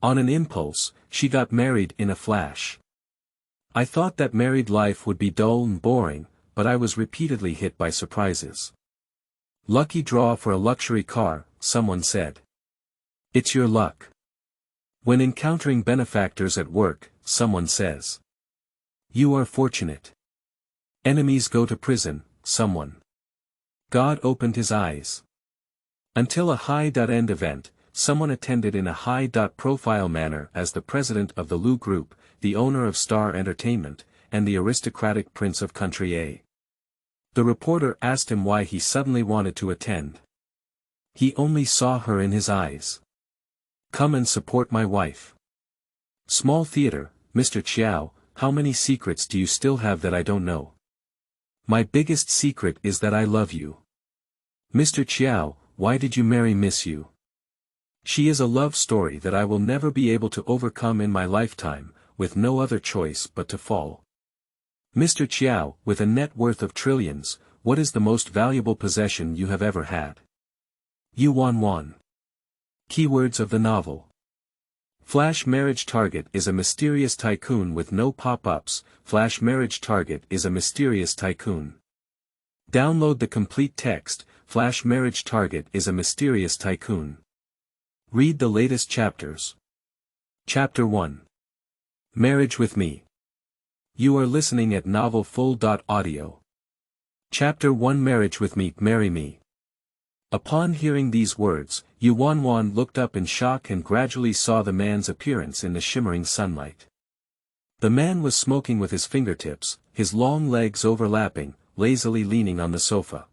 On an impulse, she got married in a flash. I thought that married life would be dull and boring, but I was repeatedly hit by surprises. Lucky draw for a luxury car, someone said. It's your luck. When encountering benefactors at work, someone says. You are fortunate. Enemies go to prison, someone. God opened his eyes. Until a high-end event, someone attended in a high-profile manner as the president of the Lu Group, the owner of Star Entertainment, and the aristocratic prince of Country A. The reporter asked him why he suddenly wanted to attend. He only saw her in his eyes. Come and support my wife. Small theater, Mr. Qiao, how many secrets do you still have that I don't know? My biggest secret is that I love you. Mr. Qiao, why did you marry Miss Yu? She is a love story that I will never be able to overcome in my lifetime, with no other choice but to fall. Mr. Qiao, with a net worth of trillions, what is the most valuable possession you have ever had? Yuan. Keywords of the novel. Flash marriage target is a mysterious tycoon with no pop-ups. Flash marriage target is a mysterious tycoon. Download the complete text. Flash marriage target is a mysterious tycoon. Read the latest chapters. Chapter 1. Marriage with me. You are listening at novelfull.audio. Chapter 1 Marriage with me, marry me. Upon hearing these words, Yuan looked up in shock and gradually saw the man's appearance in the shimmering sunlight. The man was smoking with his fingertips, his long legs overlapping, lazily leaning on the sofa.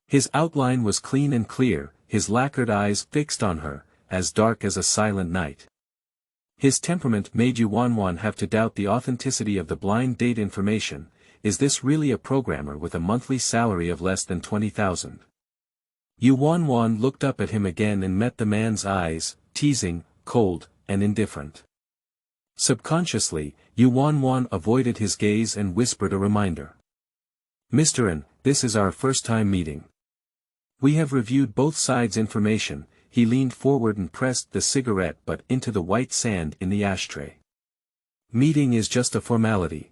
His outline was clean and clear, his lacquered eyes fixed on her, as dark as a silent night. His temperament made Yuan have to doubt the authenticity of the blind date information. Is this really a programmer with a monthly salary of less than 20,000? Yuan looked up at him again and met the man's eyes, teasing, cold, and indifferent. Subconsciously, Yuan avoided his gaze and whispered a reminder. Mr. N, this is our first time meeting. We have reviewed both sides' information. He leaned forward and pressed the cigarette butt into the white sand in the ashtray. Meeting is just a formality.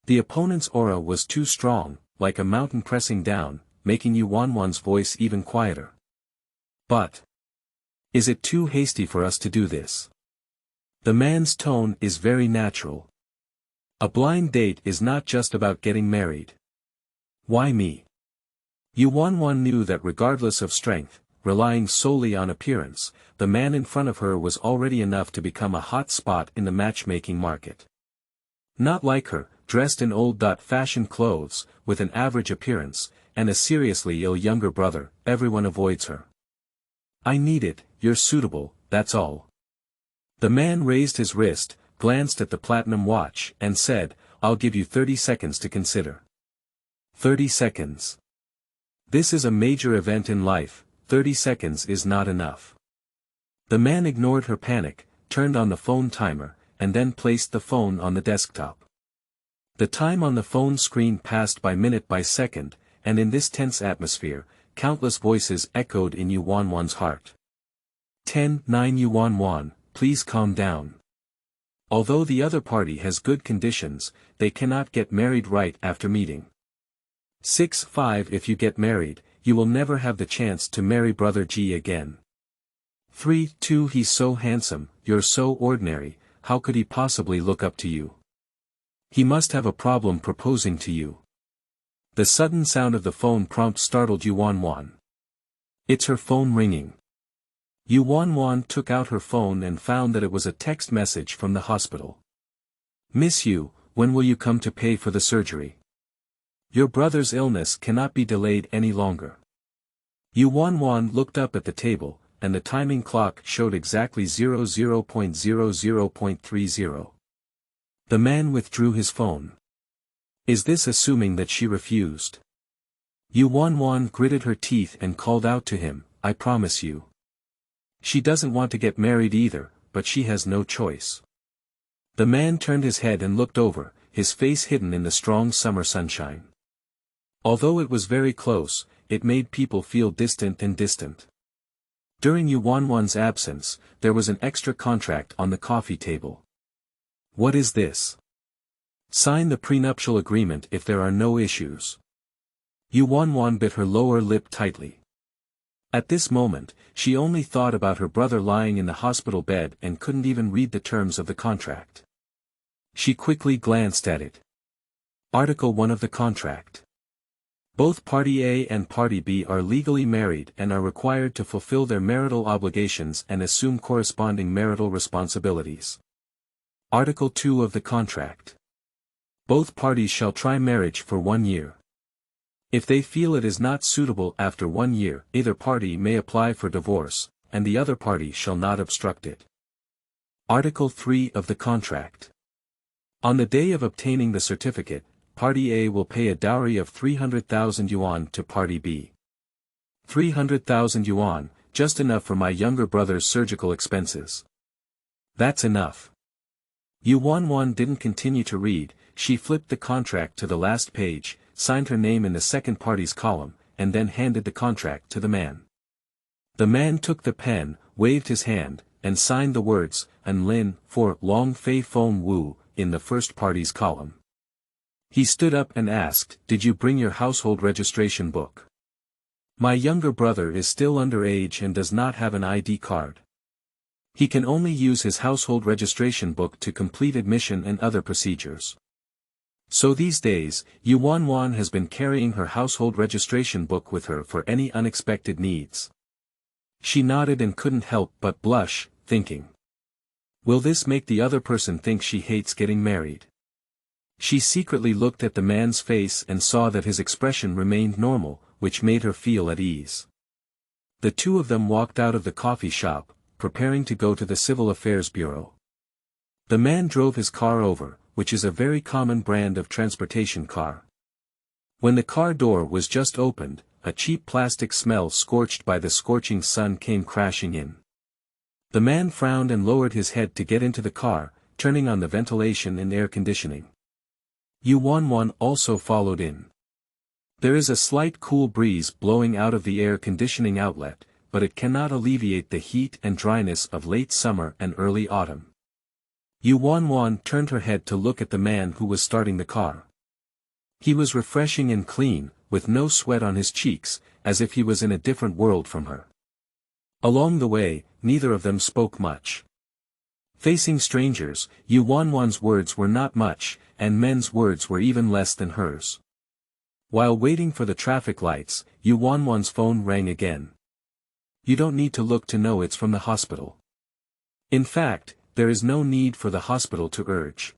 The opponent's aura was too strong, like a mountain pressing down, making Yuan's voice even quieter. But is it too hasty for us to do this? The man's tone is very natural. A blind date is not just about getting married. Why me? Yuan knew that regardless of strength, relying solely on appearance, the man in front of her was already enough to become a hot spot in the matchmaking market. Not like her, dressed in old-fashioned clothes, with an average appearance, and a seriously ill younger brother, everyone avoids her. I need it, you're suitable, that's all. The man raised his wrist, glanced at the platinum watch, and said, I'll give you 30 seconds to consider. 30 seconds. This is a major event in life, 30 seconds is not enough. The man ignored her panic, turned on the phone timer, and then placed the phone on the desktop. The time on the phone screen passed by minute by second, and in this tense atmosphere, countless voices echoed in Yuan's heart. 10-9 Yuan, please calm down. Although the other party has good conditions, they cannot get married right after meeting. 6-5 If you get married, you will never have the chance to marry Brother G again. 3-2 He's so handsome, you're so ordinary, how could he possibly look up to you? He must have a problem proposing to you. The sudden sound of the phone prompt startled Yuan. It's her phone ringing. Yuan took out her phone and found that it was a text message from the hospital. Miss Yu, when will you come to pay for the surgery? Your brother's illness cannot be delayed any longer. Yuan looked up at the table, and the timing clock showed exactly 00.00.30. The man withdrew his phone. Is this assuming that she refused? Yuan gritted her teeth and called out to him, I promise you. She doesn't want to get married either, but she has no choice. The man turned his head and looked over, his face hidden in the strong summer sunshine. Although it was very close, it made people feel distant. During Yuanwan's absence, there was an extra contract on the coffee table. What is this? Sign the prenuptial agreement if there are no issues. Yuanwan bit her lower lip tightly. At this moment, she only thought about her brother lying in the hospital bed and couldn't even read the terms of the contract. She quickly glanced at it. Article 1 of the contract. Both Party A and Party B are legally married and are required to fulfill their marital obligations and assume corresponding marital responsibilities. Article 2 of the contract. Both parties shall try marriage for 1 year. If they feel it is not suitable after 1 year, either party may apply for divorce, and the other party shall not obstruct it. Article 3 of the contract. On the day of obtaining the certificate, Party A will pay a dowry of 300,000 yuan to Party B. 300,000 yuan, just enough for my younger brother's surgical expenses. That's enough. Yuanwan didn't continue to read, she flipped the contract to the last page, signed her name in the second party's column, and then handed the contract to the man. The man took the pen, waved his hand, and signed the words, "An Lin," for Long Fei Feng Wu, in the first party's column. He stood up and asked, "Did you bring your household registration book? My younger brother is still underage and does not have an ID card. He can only use his household registration book to complete admission and other procedures." So these days, Yuanwan has been carrying her household registration book with her for any unexpected needs. She nodded and couldn't help but blush, thinking, will this make the other person think she hates getting married? She secretly looked at the man's face and saw that his expression remained normal, which made her feel at ease. The two of them walked out of the coffee shop, preparing to go to the Civil Affairs Bureau. The man drove his car over, which is a very common brand of transportation car. When the car door was just opened, a cheap plastic smell scorched by the scorching sun came crashing in. The man frowned and lowered his head to get into the car, turning on the ventilation and air conditioning. Yuanwan also followed in. There is a slight cool breeze blowing out of the air conditioning outlet, but it cannot alleviate the heat and dryness of late summer and early autumn. Yuanwan turned her head to look at the man who was starting the car. He was refreshing and clean, with no sweat on his cheeks, as if he was in a different world from her. Along the way, neither of them spoke much. Facing strangers, Yuanwan's words were not much, and men's words were even less than hers. While waiting for the traffic lights, Yuanwan's phone rang again. You don't need to look to know it's from the hospital. In fact, there is no need for the hospital to urge.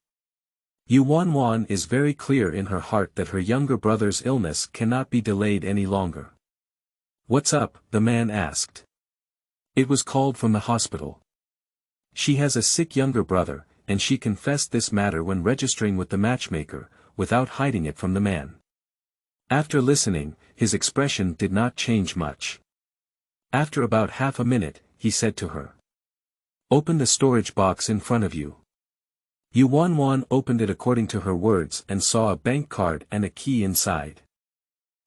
Yuanwan is very clear in her heart that her younger brother's illness cannot be delayed any longer. What's up? The man asked. It was called from the hospital. She has a sick younger brother, and she confessed this matter when registering with the matchmaker, without hiding it from the man. After listening, his expression did not change much. After about half a minute, he said to her, "Open the storage box in front of you." Yuanwan opened it according to her words and saw a bank card and a key inside.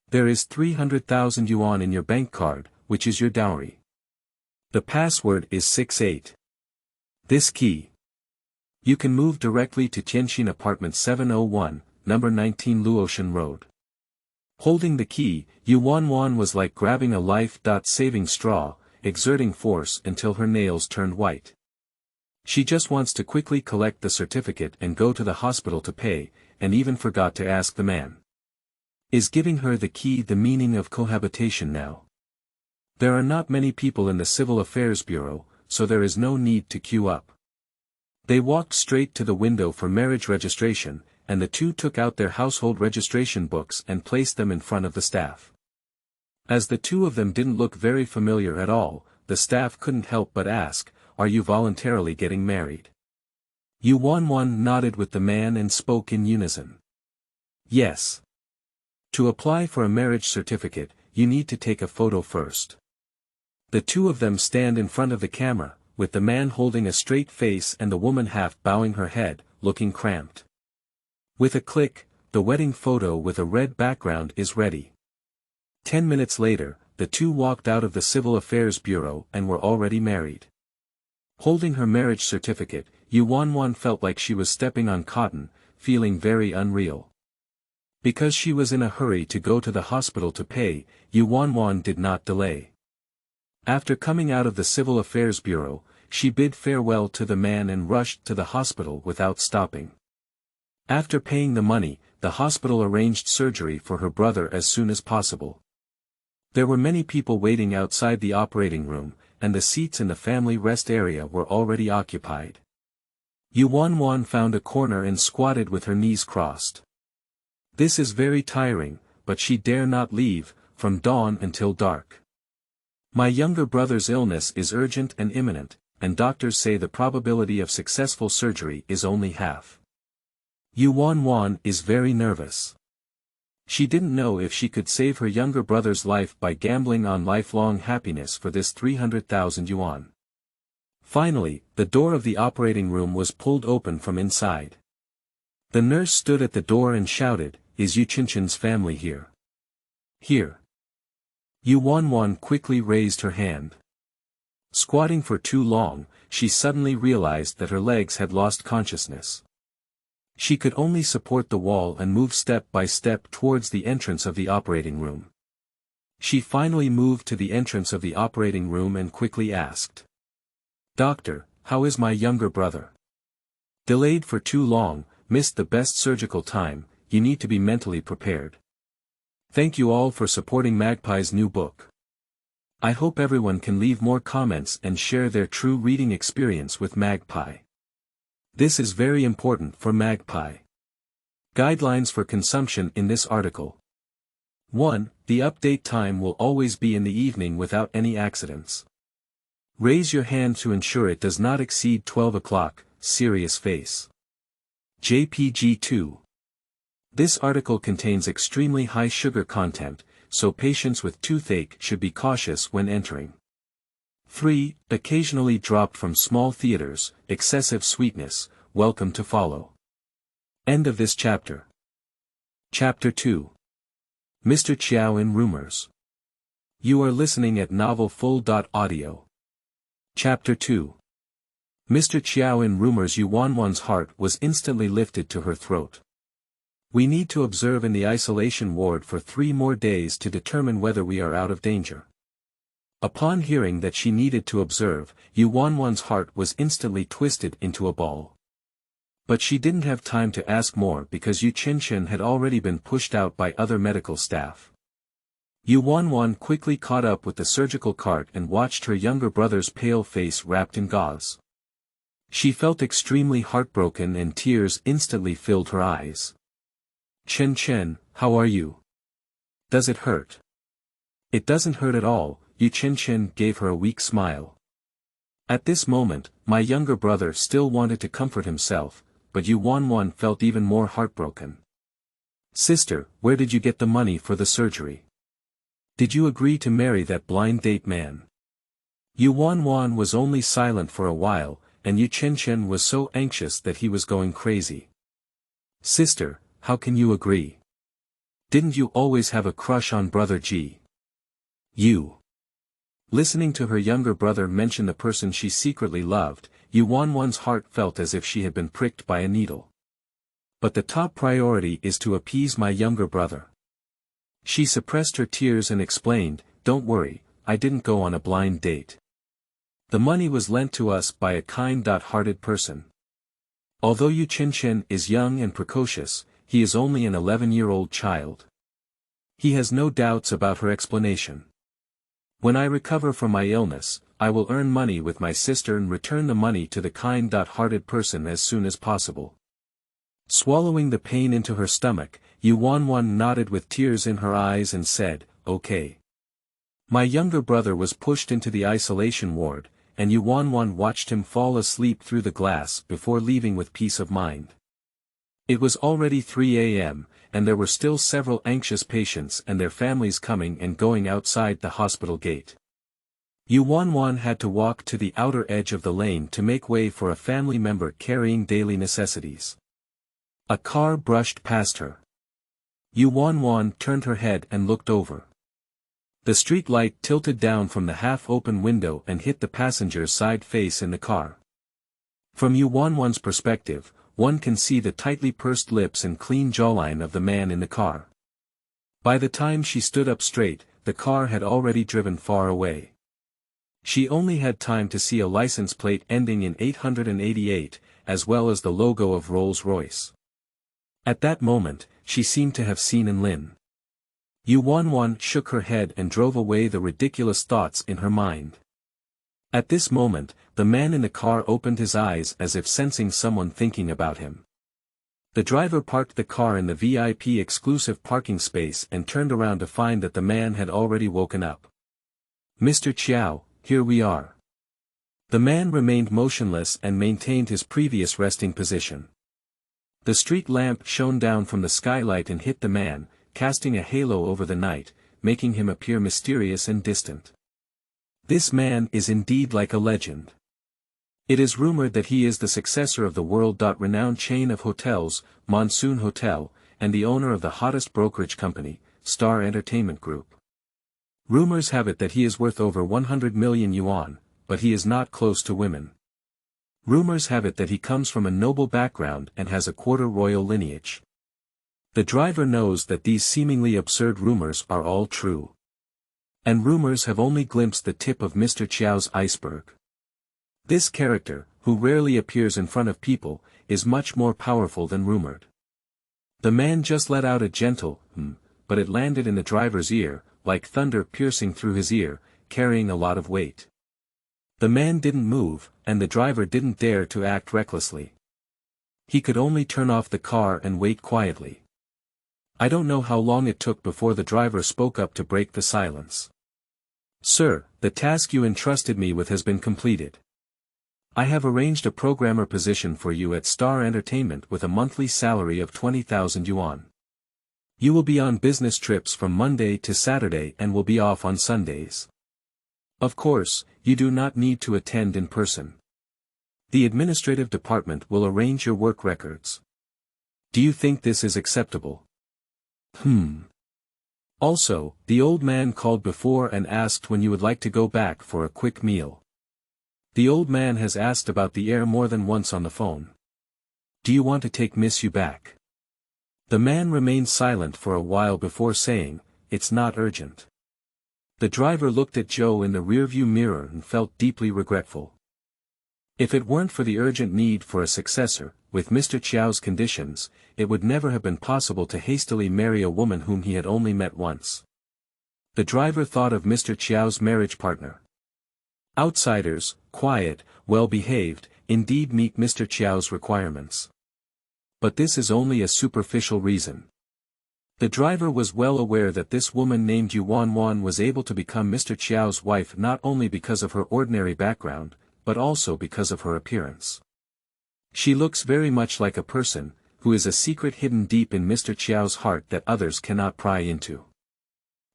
There is 300,000 yuan in your bank card, which is your dowry. The password is 68. This key. You can move directly to Tianxin Apartment 701, number 19 Luotian Road. Holding the key, Yuanwan was like grabbing a life-saving straw, exerting force until her nails turned white. She just wants to quickly collect the certificate and go to the hospital to pay, and even forgot to ask the man. Is giving her the key the meaning of cohabitation now? There are not many people in the Civil Affairs Bureau, so there is no need to queue up. They walked straight to the window for marriage registration, and the two took out their household registration books and placed them in front of the staff. As the two of them didn't look very familiar at all, the staff couldn't help but ask, "Are you voluntarily getting married?" Yuanwan nodded with the man and spoke in unison. Yes. To apply for a marriage certificate, you need to take a photo first. The two of them stand in front of the camera, with the man holding a straight face and the woman half bowing her head, looking cramped. With a click, the wedding photo with a red background is ready. 10 minutes later, the two walked out of the Civil Affairs Bureau and were already married. Holding her marriage certificate, Yuan felt like she was stepping on cotton, feeling very unreal. Because she was in a hurry to go to the hospital to pay, Yuan did not delay. After coming out of the Civil Affairs Bureau, she bid farewell to the man and rushed to the hospital without stopping. After paying the money, the hospital arranged surgery for her brother as soon as possible. There were many people waiting outside the operating room, and the seats in the family rest area were already occupied. Yuan found a corner and squatted with her knees crossed. This is very tiring, but she dare not leave, from dawn until dark. My younger brother's illness is urgent and imminent, and doctors say the probability of successful surgery is only half. Yuan is very nervous. She didn't know if she could save her younger brother's life by gambling on lifelong happiness for this 300,000 yuan. Finally, the door of the operating room was pulled open from inside. The nurse stood at the door and shouted, "Is Yu Qinchen's family here?" "Here." Yuan quickly raised her hand. Squatting for too long, she suddenly realized that her legs had lost consciousness. She could only support the wall and move step by step towards the entrance of the operating room. She finally moved to the entrance of the operating room and quickly asked, "Doctor, how is my younger brother?" "Delayed for too long, missed the best surgical time, you need to be mentally prepared." Thank you all for supporting Magpie's new book. I hope everyone can leave more comments and share their true reading experience with Magpie. This is very important for Magpie. Guidelines for consumption in this article. 1. The update time will always be in the evening without any accidents. Raise your hand to ensure it does not exceed 12 o'clock, serious face. JPG 2. This article contains extremely high sugar content, so patients with toothache should be cautious when entering. 3. Occasionally dropped from small theaters, excessive sweetness, welcome to follow. End of this chapter. Chapter 2. Mr. Qiao in Rumors. You are listening at novelfull.audio. Chapter 2. Mr. Qiao in Rumors. Yuan's heart was instantly lifted to her throat. We need to observe in the isolation ward for 3 more days to determine whether we are out of danger. Upon hearing that she needed to observe, Yuan's heart was instantly twisted into a ball. But she didn't have time to ask more because Yu Qinchen had already been pushed out by other medical staff. Yuan quickly caught up with the surgical cart and watched her younger brother's pale face wrapped in gauze. She felt extremely heartbroken and tears instantly filled her eyes. "Qinchen, how are you? Does it hurt?" "It doesn't hurt at all," Yu Qinchen gave her a weak smile. At this moment, my younger brother still wanted to comfort himself, but Yuan felt even more heartbroken. "Sister, where did you get the money for the surgery? Did you agree to marry that blind date man?" Yuan was only silent for a while, and Yu Qinchen was so anxious that he was going crazy. "Sister, how can you agree? Didn't you always have a crush on brother Ji? You." Listening to her younger brother mention the person she secretly loved, Yuan's heart felt as if she had been pricked by a needle. But the top priority is to appease my younger brother. She suppressed her tears and explained, "Don't worry, I didn't go on a blind date. The money was lent to us by a kind-hearted person. Although Yu Qinchen is young and precocious, he is only an 11-year-old child. He has no doubts about her explanation. When I recover from my illness, I will earn money with my sister and return the money to the kind-hearted person as soon as possible." Swallowing the pain into her stomach, Yuan nodded with tears in her eyes and said, "Okay." My younger brother was pushed into the isolation ward, and Yuan watched him fall asleep through the glass before leaving with peace of mind. It was already 3 a.m., and there were still several anxious patients and their families coming and going outside the hospital gate. Yuan had to walk to the outer edge of the lane to make way for a family member carrying daily necessities. A car brushed past her. Yuan turned her head and looked over. The street light tilted down from the half-open window and hit the passenger's side face in the car. From Yuanwan's perspective, one can see the tightly pursed lips and clean jawline of the man in the car. By the time she stood up straight, the car had already driven far away. She only had time to see a license plate ending in 888, as well as the logo of Rolls-Royce. At that moment, she seemed to have seen Enlin. Yuanwan shook her head and drove away the ridiculous thoughts in her mind. At this moment, the man in the car opened his eyes as if sensing someone thinking about him. The driver parked the car in the VIP exclusive parking space and turned around to find that the man had already woken up. "Mr. Qiao, here we are." The man remained motionless and maintained his previous resting position. The street lamp shone down from the skylight and hit the man, casting a halo over the night, making him appear mysterious and distant. This man is indeed like a legend. It is rumored that he is the successor of the world-renowned chain of hotels, Monsoon Hotel, and the owner of the hottest brokerage company, Star Entertainment Group. Rumors have it that he is worth over 100 million yuan, but he is not close to women. Rumors have it that he comes from a noble background and has a quarter-royal lineage. The driver knows that these seemingly absurd rumors are all true. And rumors have only glimpsed the tip of Mr. Qiao's iceberg. This character, who rarely appears in front of people, is much more powerful than rumored. The man just let out a gentle but it landed in the driver's ear, like thunder piercing through his ear, carrying a lot of weight. The man didn't move, and the driver didn't dare to act recklessly. He could only turn off the car and wait quietly. I don't know how long it took before the driver spoke up to break the silence. "Sir, the task you entrusted me with has been completed. I have arranged a programmer position for you at Star Entertainment with a monthly salary of 20,000 yuan. You will be on business trips from Monday to Saturday and will be off on Sundays. Of course, you do not need to attend in person. The administrative department will arrange your work records. Do you think this is acceptable?" Also, the old man called before and asked when you would like to go back for a quick meal. The old man has asked about the heir more than once on the phone. Do you want to take Miss Yu back? The man remained silent for a while before saying, "It's not urgent." The driver looked at Joe in the rearview mirror and felt deeply regretful. If it weren't for the urgent need for a successor, with Mr. Qiao's conditions, it would never have been possible to hastily marry a woman whom he had only met once. The driver thought of Mr. Qiao's marriage partner. Outsiders, quiet, well-behaved, indeed meet Mr. Qiao's requirements. But this is only a superficial reason. The driver was well aware that this woman named Yuanwan was able to become Mr. Qiao's wife not only because of her ordinary background, but also because of her appearance. She looks very much like a person, who is a secret hidden deep in Mr. Qiao's heart that others cannot pry into.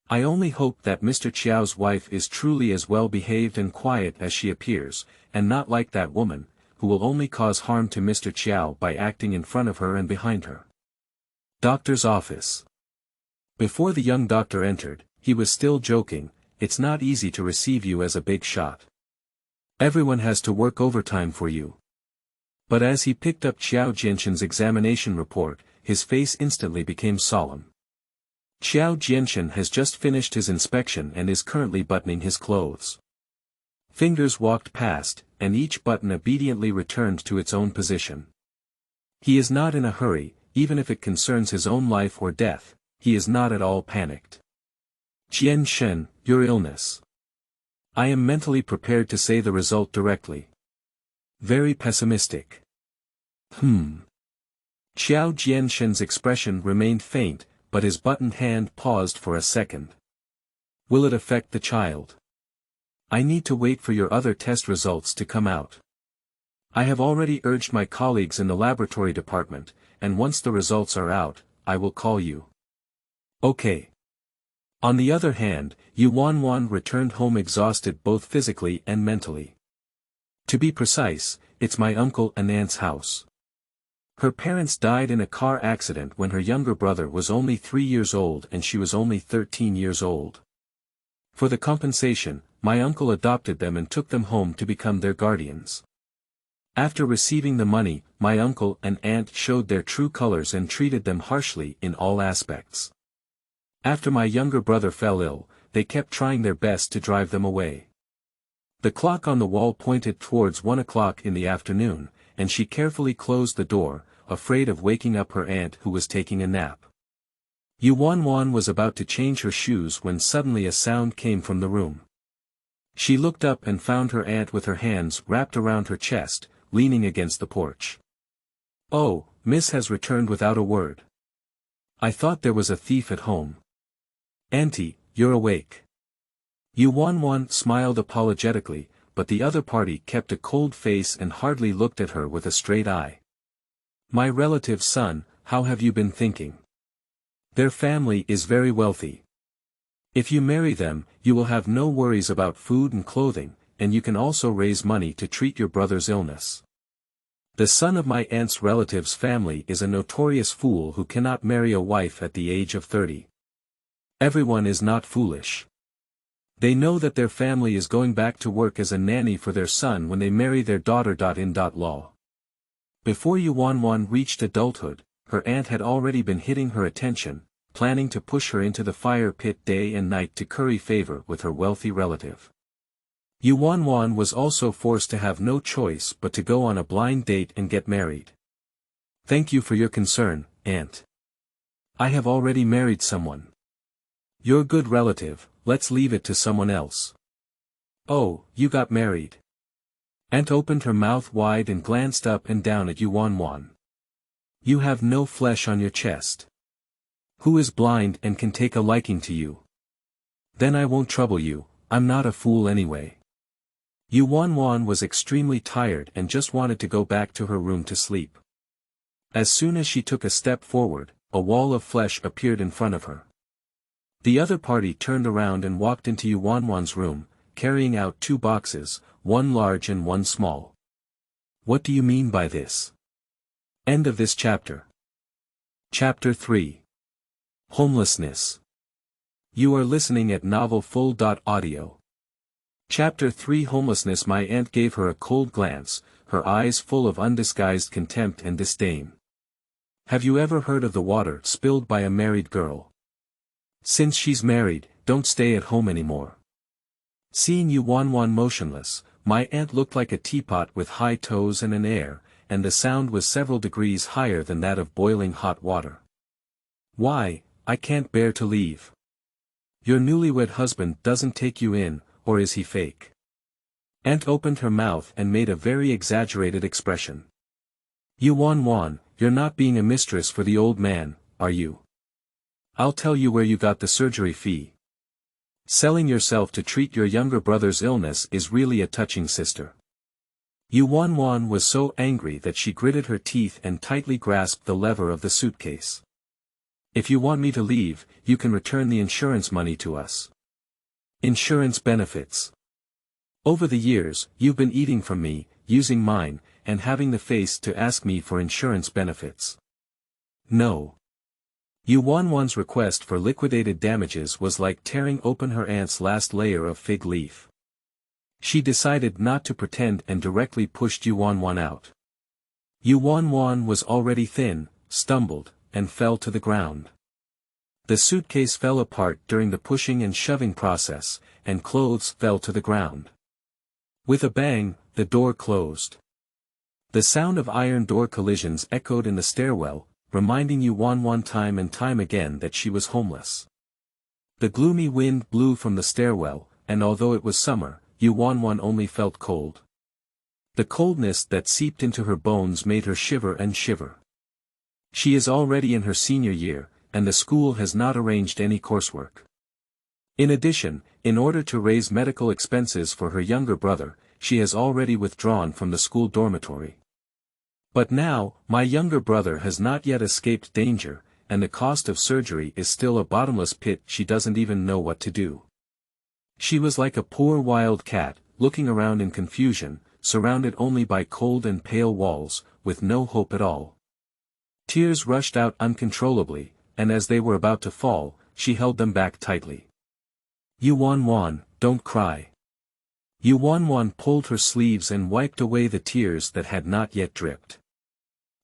I only hope that Mr. Qiao's wife is truly as well behaved and quiet as she appears, and not like that woman, who will only cause harm to Mr. Qiao by acting in front of her and behind her. Doctor's office. Before the young doctor entered, he was still joking, "It's not easy to receive you as a big shot. Everyone has to work overtime for you." But as he picked up Qiao Jianshan's examination report, his face instantly became solemn. Qiao Jianshan has just finished his inspection and is currently buttoning his clothes. Fingers walked past, and each button obediently returned to its own position. He is not in a hurry, even if it concerns his own life or death, he is not at all panicked. "Jianshan, your illness. I am mentally prepared to say the result directly. Very pessimistic." Qiao Jianshan's expression remained faint, but his buttoned hand paused for a second. "Will it affect the child? I need to wait for your other test results to come out. I have already urged my colleagues in the laboratory department, and once the results are out, I will call you." "Okay." On the other hand, Yuanwan returned home exhausted both physically and mentally. To be precise, it's my uncle and aunt's house. Her parents died in a car accident when her younger brother was only 3 years old and she was only 13 years old. For the compensation, my uncle adopted them and took them home to become their guardians. After receiving the money, my uncle and aunt showed their true colors and treated them harshly in all aspects. After my younger brother fell ill, they kept trying their best to drive them away. The clock on the wall pointed towards 1 o'clock in the afternoon, and she carefully closed the door, afraid of waking up her aunt who was taking a nap. Yuan was about to change her shoes when suddenly a sound came from the room. She looked up and found her aunt with her hands wrapped around her chest, leaning against the porch. "Oh, Miss has returned without a word. I thought there was a thief at home. Auntie, you're awake." Yuan smiled apologetically, but the other party kept a cold face and hardly looked at her with a straight eye. "My relative's son, how have you been thinking? Their family is very wealthy. If you marry them, you will have no worries about food and clothing, and you can also raise money to treat your brother's illness. The son of my aunt's relative's family is a notorious fool who cannot marry a wife at the age of 30. Everyone is not foolish. They know that their family is going back to work as a nanny for their son when they marry their daughter. Law. Before Yuan reached adulthood, her aunt had already been hitting her attention, planning to push her into the fire pit day and night to curry favor with her wealthy relative. Yuan was also forced to have no choice but to go on a blind date and get married. "Thank you for your concern, aunt. I have already married someone. You're a good relative, let's leave it to someone else." "Oh, you got married?" Aunt opened her mouth wide and glanced up and down at Yuan. "You have no flesh on your chest. Who is blind and can take a liking to you? Then I won't trouble you, I'm not a fool anyway." Yuan was extremely tired and just wanted to go back to her room to sleep. As soon as she took a step forward, a wall of flesh appeared in front of her. The other party turned around and walked into Yuan's room, carrying out 2 boxes, one large and one small. "What do you mean by this?" End of this chapter. Chapter 3. Homelessness. You are listening at novelfull.audio. Chapter 3. Homelessness. My aunt gave her a cold glance, her eyes full of undisguised contempt and disdain. "Have you ever heard of the water spilled by a married girl? Since she's married, don't stay at home anymore." Seeing Yuan motionless, my aunt looked like a teapot with high toes and an air, and the sound was several degrees higher than that of boiling hot water. "Why, I can't bear to leave. Your newlywed husband doesn't take you in, or is he fake?" Aunt opened her mouth and made a very exaggerated expression. "Yuan, you're not being a mistress for the old man, are you? I'll tell you where you got the surgery fee. Selling yourself to treat your younger brother's illness is really a touching sister." Yuan was so angry that she gritted her teeth and tightly grasped the lever of the suitcase. "If you want me to leave, you can return the insurance money to us." Insurance benefits. Over the years, you've been eating from me, using mine, and having the face to ask me for insurance benefits. No. Yuan's request for liquidated damages was like tearing open her aunt's last layer of fig leaf. She decided not to pretend and directly pushed Yuan out. Yuan was already thin, stumbled, and fell to the ground. The suitcase fell apart during the pushing and shoving process, and clothes fell to the ground. With a bang, the door closed. The sound of iron door collisions echoed in the stairwell, reminding Yuan time and time again that she was homeless. The gloomy wind blew from the stairwell, and although it was summer, Yuan only felt cold. The coldness that seeped into her bones made her shiver and shiver. She is already in her senior year, and the school has not arranged any coursework. In addition, in order to raise medical expenses for her younger brother, she has already withdrawn from the school dormitory. But now, my younger brother has not yet escaped danger, and the cost of surgery is still a bottomless pit. She doesn't even know what to do. She was like a poor wild cat, looking around in confusion, surrounded only by cold and pale walls, with no hope at all. Tears rushed out uncontrollably, and as they were about to fall, she held them back tightly. Yuan, don't cry. Yuan pulled her sleeves and wiped away the tears that had not yet dripped.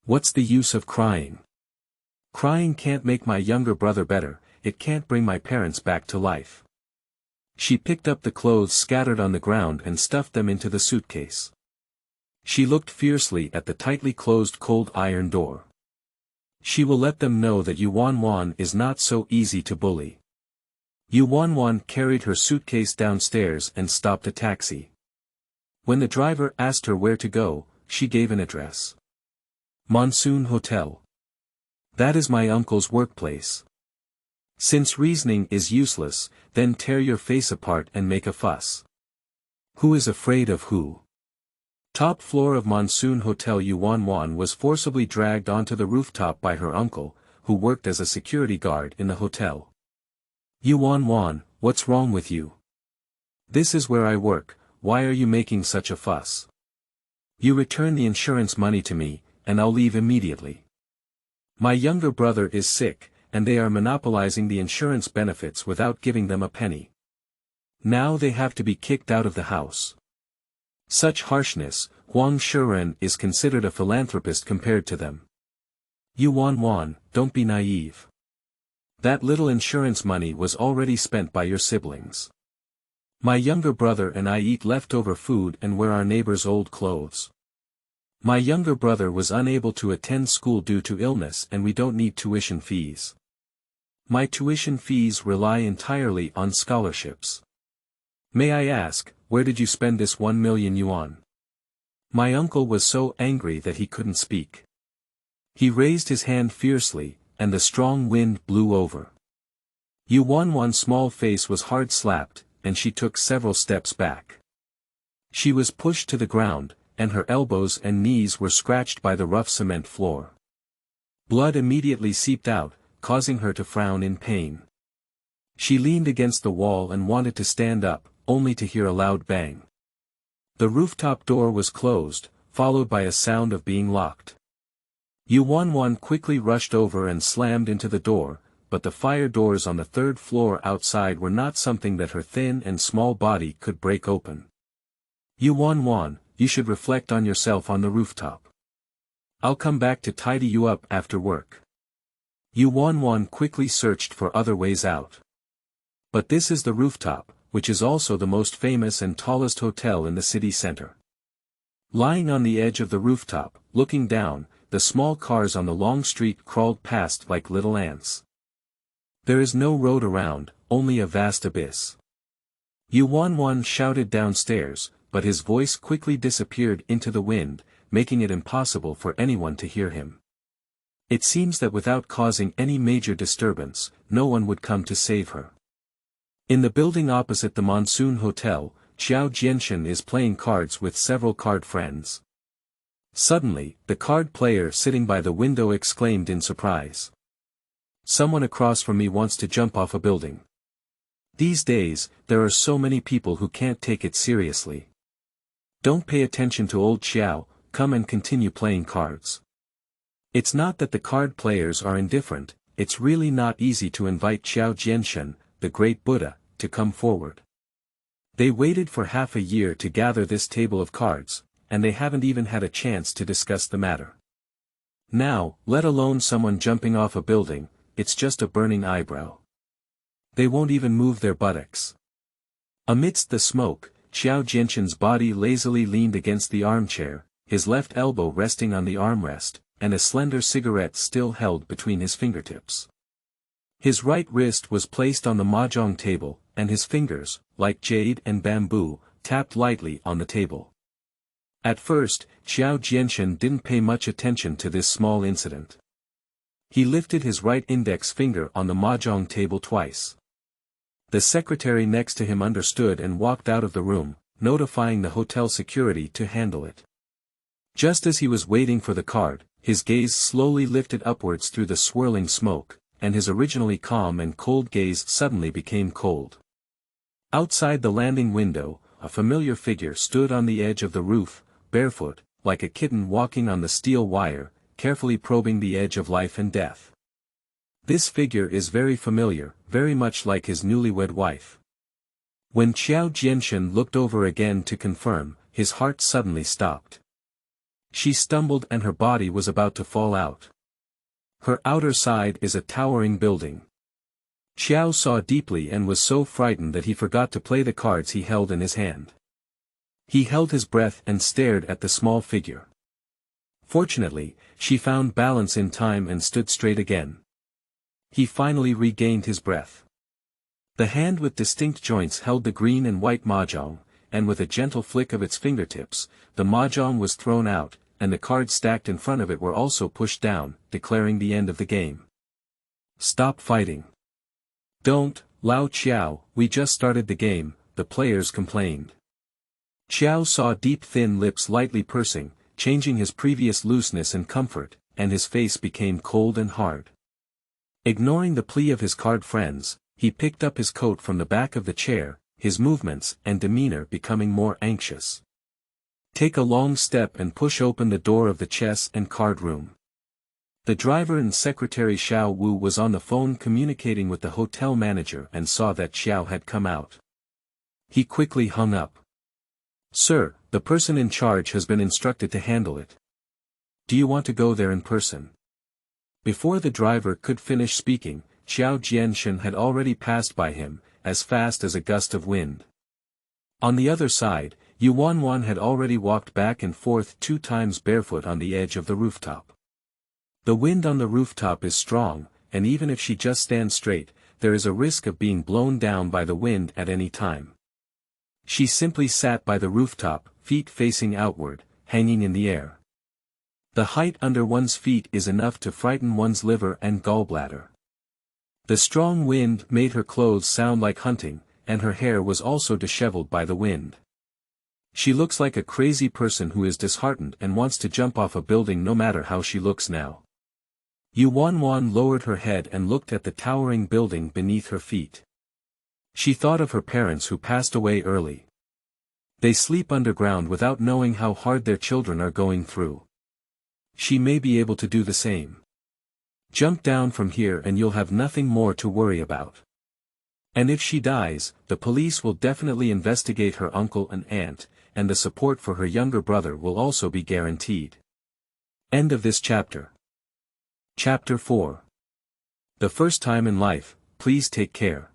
What's the use of crying? Crying can't make my younger brother better, it can't bring my parents back to life. She picked up the clothes scattered on the ground and stuffed them into the suitcase. She looked fiercely at the tightly closed cold iron door. She will let them know that Yuan is not so easy to bully. Yuan carried her suitcase downstairs and stopped a taxi. When the driver asked her where to go, she gave an address. Monsoon Hotel. That is my uncle's workplace. Since reasoning is useless, then tear your face apart and make a fuss. Who is afraid of who? Top floor of Monsoon Hotel. Yuan was forcibly dragged onto the rooftop by her uncle, who worked as a security guard in the hotel. Yuan, what's wrong with you? This is where I work, why are you making such a fuss? You return the insurance money to me, and I'll leave immediately. My younger brother is sick, and they are monopolizing the insurance benefits without giving them a penny. Now they have to be kicked out of the house. Such harshness, Huang Shuren is considered a philanthropist compared to them. Yuan, don't be naive. That little insurance money was already spent by your siblings. My younger brother and I eat leftover food and wear our neighbor's old clothes. My younger brother was unable to attend school due to illness and we don't need tuition fees. My tuition fees rely entirely on scholarships. May I ask, where did you spend this 1 million yuan? My uncle was so angry that he couldn't speak. He raised his hand fiercely, and the strong wind blew over. Yuan's small face was hard slapped, and she took several steps back. She was pushed to the ground, and her elbows and knees were scratched by the rough cement floor. Blood immediately seeped out, causing her to frown in pain. She leaned against the wall and wanted to stand up, only to hear a loud bang. The rooftop door was closed, followed by a sound of being locked. Yuan quickly rushed over and slammed into the door, but the fire doors on the third floor outside were not something that her thin and small body could break open. Yuan, you should reflect on yourself on the rooftop. I'll come back to tidy you up after work. Yuan quickly searched for other ways out. But this is the rooftop, which is also the most famous and tallest hotel in the city center. Lying on the edge of the rooftop, looking down, the small cars on the long street crawled past like little ants. There is no road around, only a vast abyss. Yuan shouted downstairs, but his voice quickly disappeared into the wind, making it impossible for anyone to hear him. It seems that without causing any major disturbance, no one would come to save her. In the building opposite the Monsoon Hotel, Qiao Jianshan is playing cards with several card friends. Suddenly, the card player sitting by the window exclaimed in surprise. Someone across from me wants to jump off a building. These days, there are so many people who can't take it seriously. Don't pay attention to old Qiao, come and continue playing cards. It's not that the card players are indifferent, it's really not easy to invite Qiao Jianshan, the great Buddha, to come forward. They waited for half a year to gather this table of cards, and they haven't even had a chance to discuss the matter. Now, let alone someone jumping off a building, it's just a burning eyebrow. They won't even move their buttocks. Amidst the smoke, Qiao Jianshan's body lazily leaned against the armchair, his left elbow resting on the armrest, and a slender cigarette still held between his fingertips. His right wrist was placed on the mahjong table, and his fingers, like jade and bamboo, tapped lightly on the table. At first, Qiao Jianshan didn't pay much attention to this small incident. He lifted his right index finger on the mahjong table twice. The secretary next to him understood and walked out of the room, notifying the hotel security to handle it. Just as he was waiting for the card, his gaze slowly lifted upwards through the swirling smoke, and his originally calm and cold gaze suddenly became cold. Outside the landing window, a familiar figure stood on the edge of the roof, barefoot, like a kitten walking on the steel wire, carefully probing the edge of life and death. This figure is very familiar, very much like his newlywed wife. When Qiao Jianshan looked over again to confirm, his heart suddenly stopped. She stumbled and her body was about to fall out. Her outer side is a towering building. Qiao saw deeply and was so frightened that he forgot to play the cards he held in his hand. He held his breath and stared at the small figure. Fortunately, she found balance in time and stood straight again. He finally regained his breath. The hand with distinct joints held the green and white mahjong, and with a gentle flick of its fingertips, the mahjong was thrown out, and the cards stacked in front of it were also pushed down, declaring the end of the game. Stop fighting. Don't, Lao Qiao, we just started the game, the players complained. Qiao saw deep thin lips lightly pursing, changing his previous looseness and comfort, and his face became cold and hard. Ignoring the plea of his card friends, he picked up his coat from the back of the chair, his movements and demeanor becoming more anxious. Take a long step and push open the door of the chess and card room. The driver and secretary Xiao Wu was on the phone communicating with the hotel manager and saw that Qiao had come out. He quickly hung up. Sir, the person in charge has been instructed to handle it. Do you want to go there in person? Before the driver could finish speaking, Qiao Jianshan had already passed by him, as fast as a gust of wind. On the other side, Yu Wanwan had already walked back and forth 2 times barefoot on the edge of the rooftop. The wind on the rooftop is strong, and even if she just stands straight, there is a risk of being blown down by the wind at any time. She simply sat by the rooftop, feet facing outward, hanging in the air. The height under one's feet is enough to frighten one's liver and gallbladder. The strong wind made her clothes sound like hunting, and her hair was also disheveled by the wind. She looks like a crazy person who is disheartened and wants to jump off a building no matter how she looks now. Yu Wanwan lowered her head and looked at the towering building beneath her feet. She thought of her parents who passed away early. They sleep underground without knowing how hard their children are going through. She may be able to do the same. Jump down from here and you'll have nothing more to worry about. And if she dies, the police will definitely investigate her uncle and aunt, and the support for her younger brother will also be guaranteed. End of this chapter. Chapter 4. The first time in life, please take care.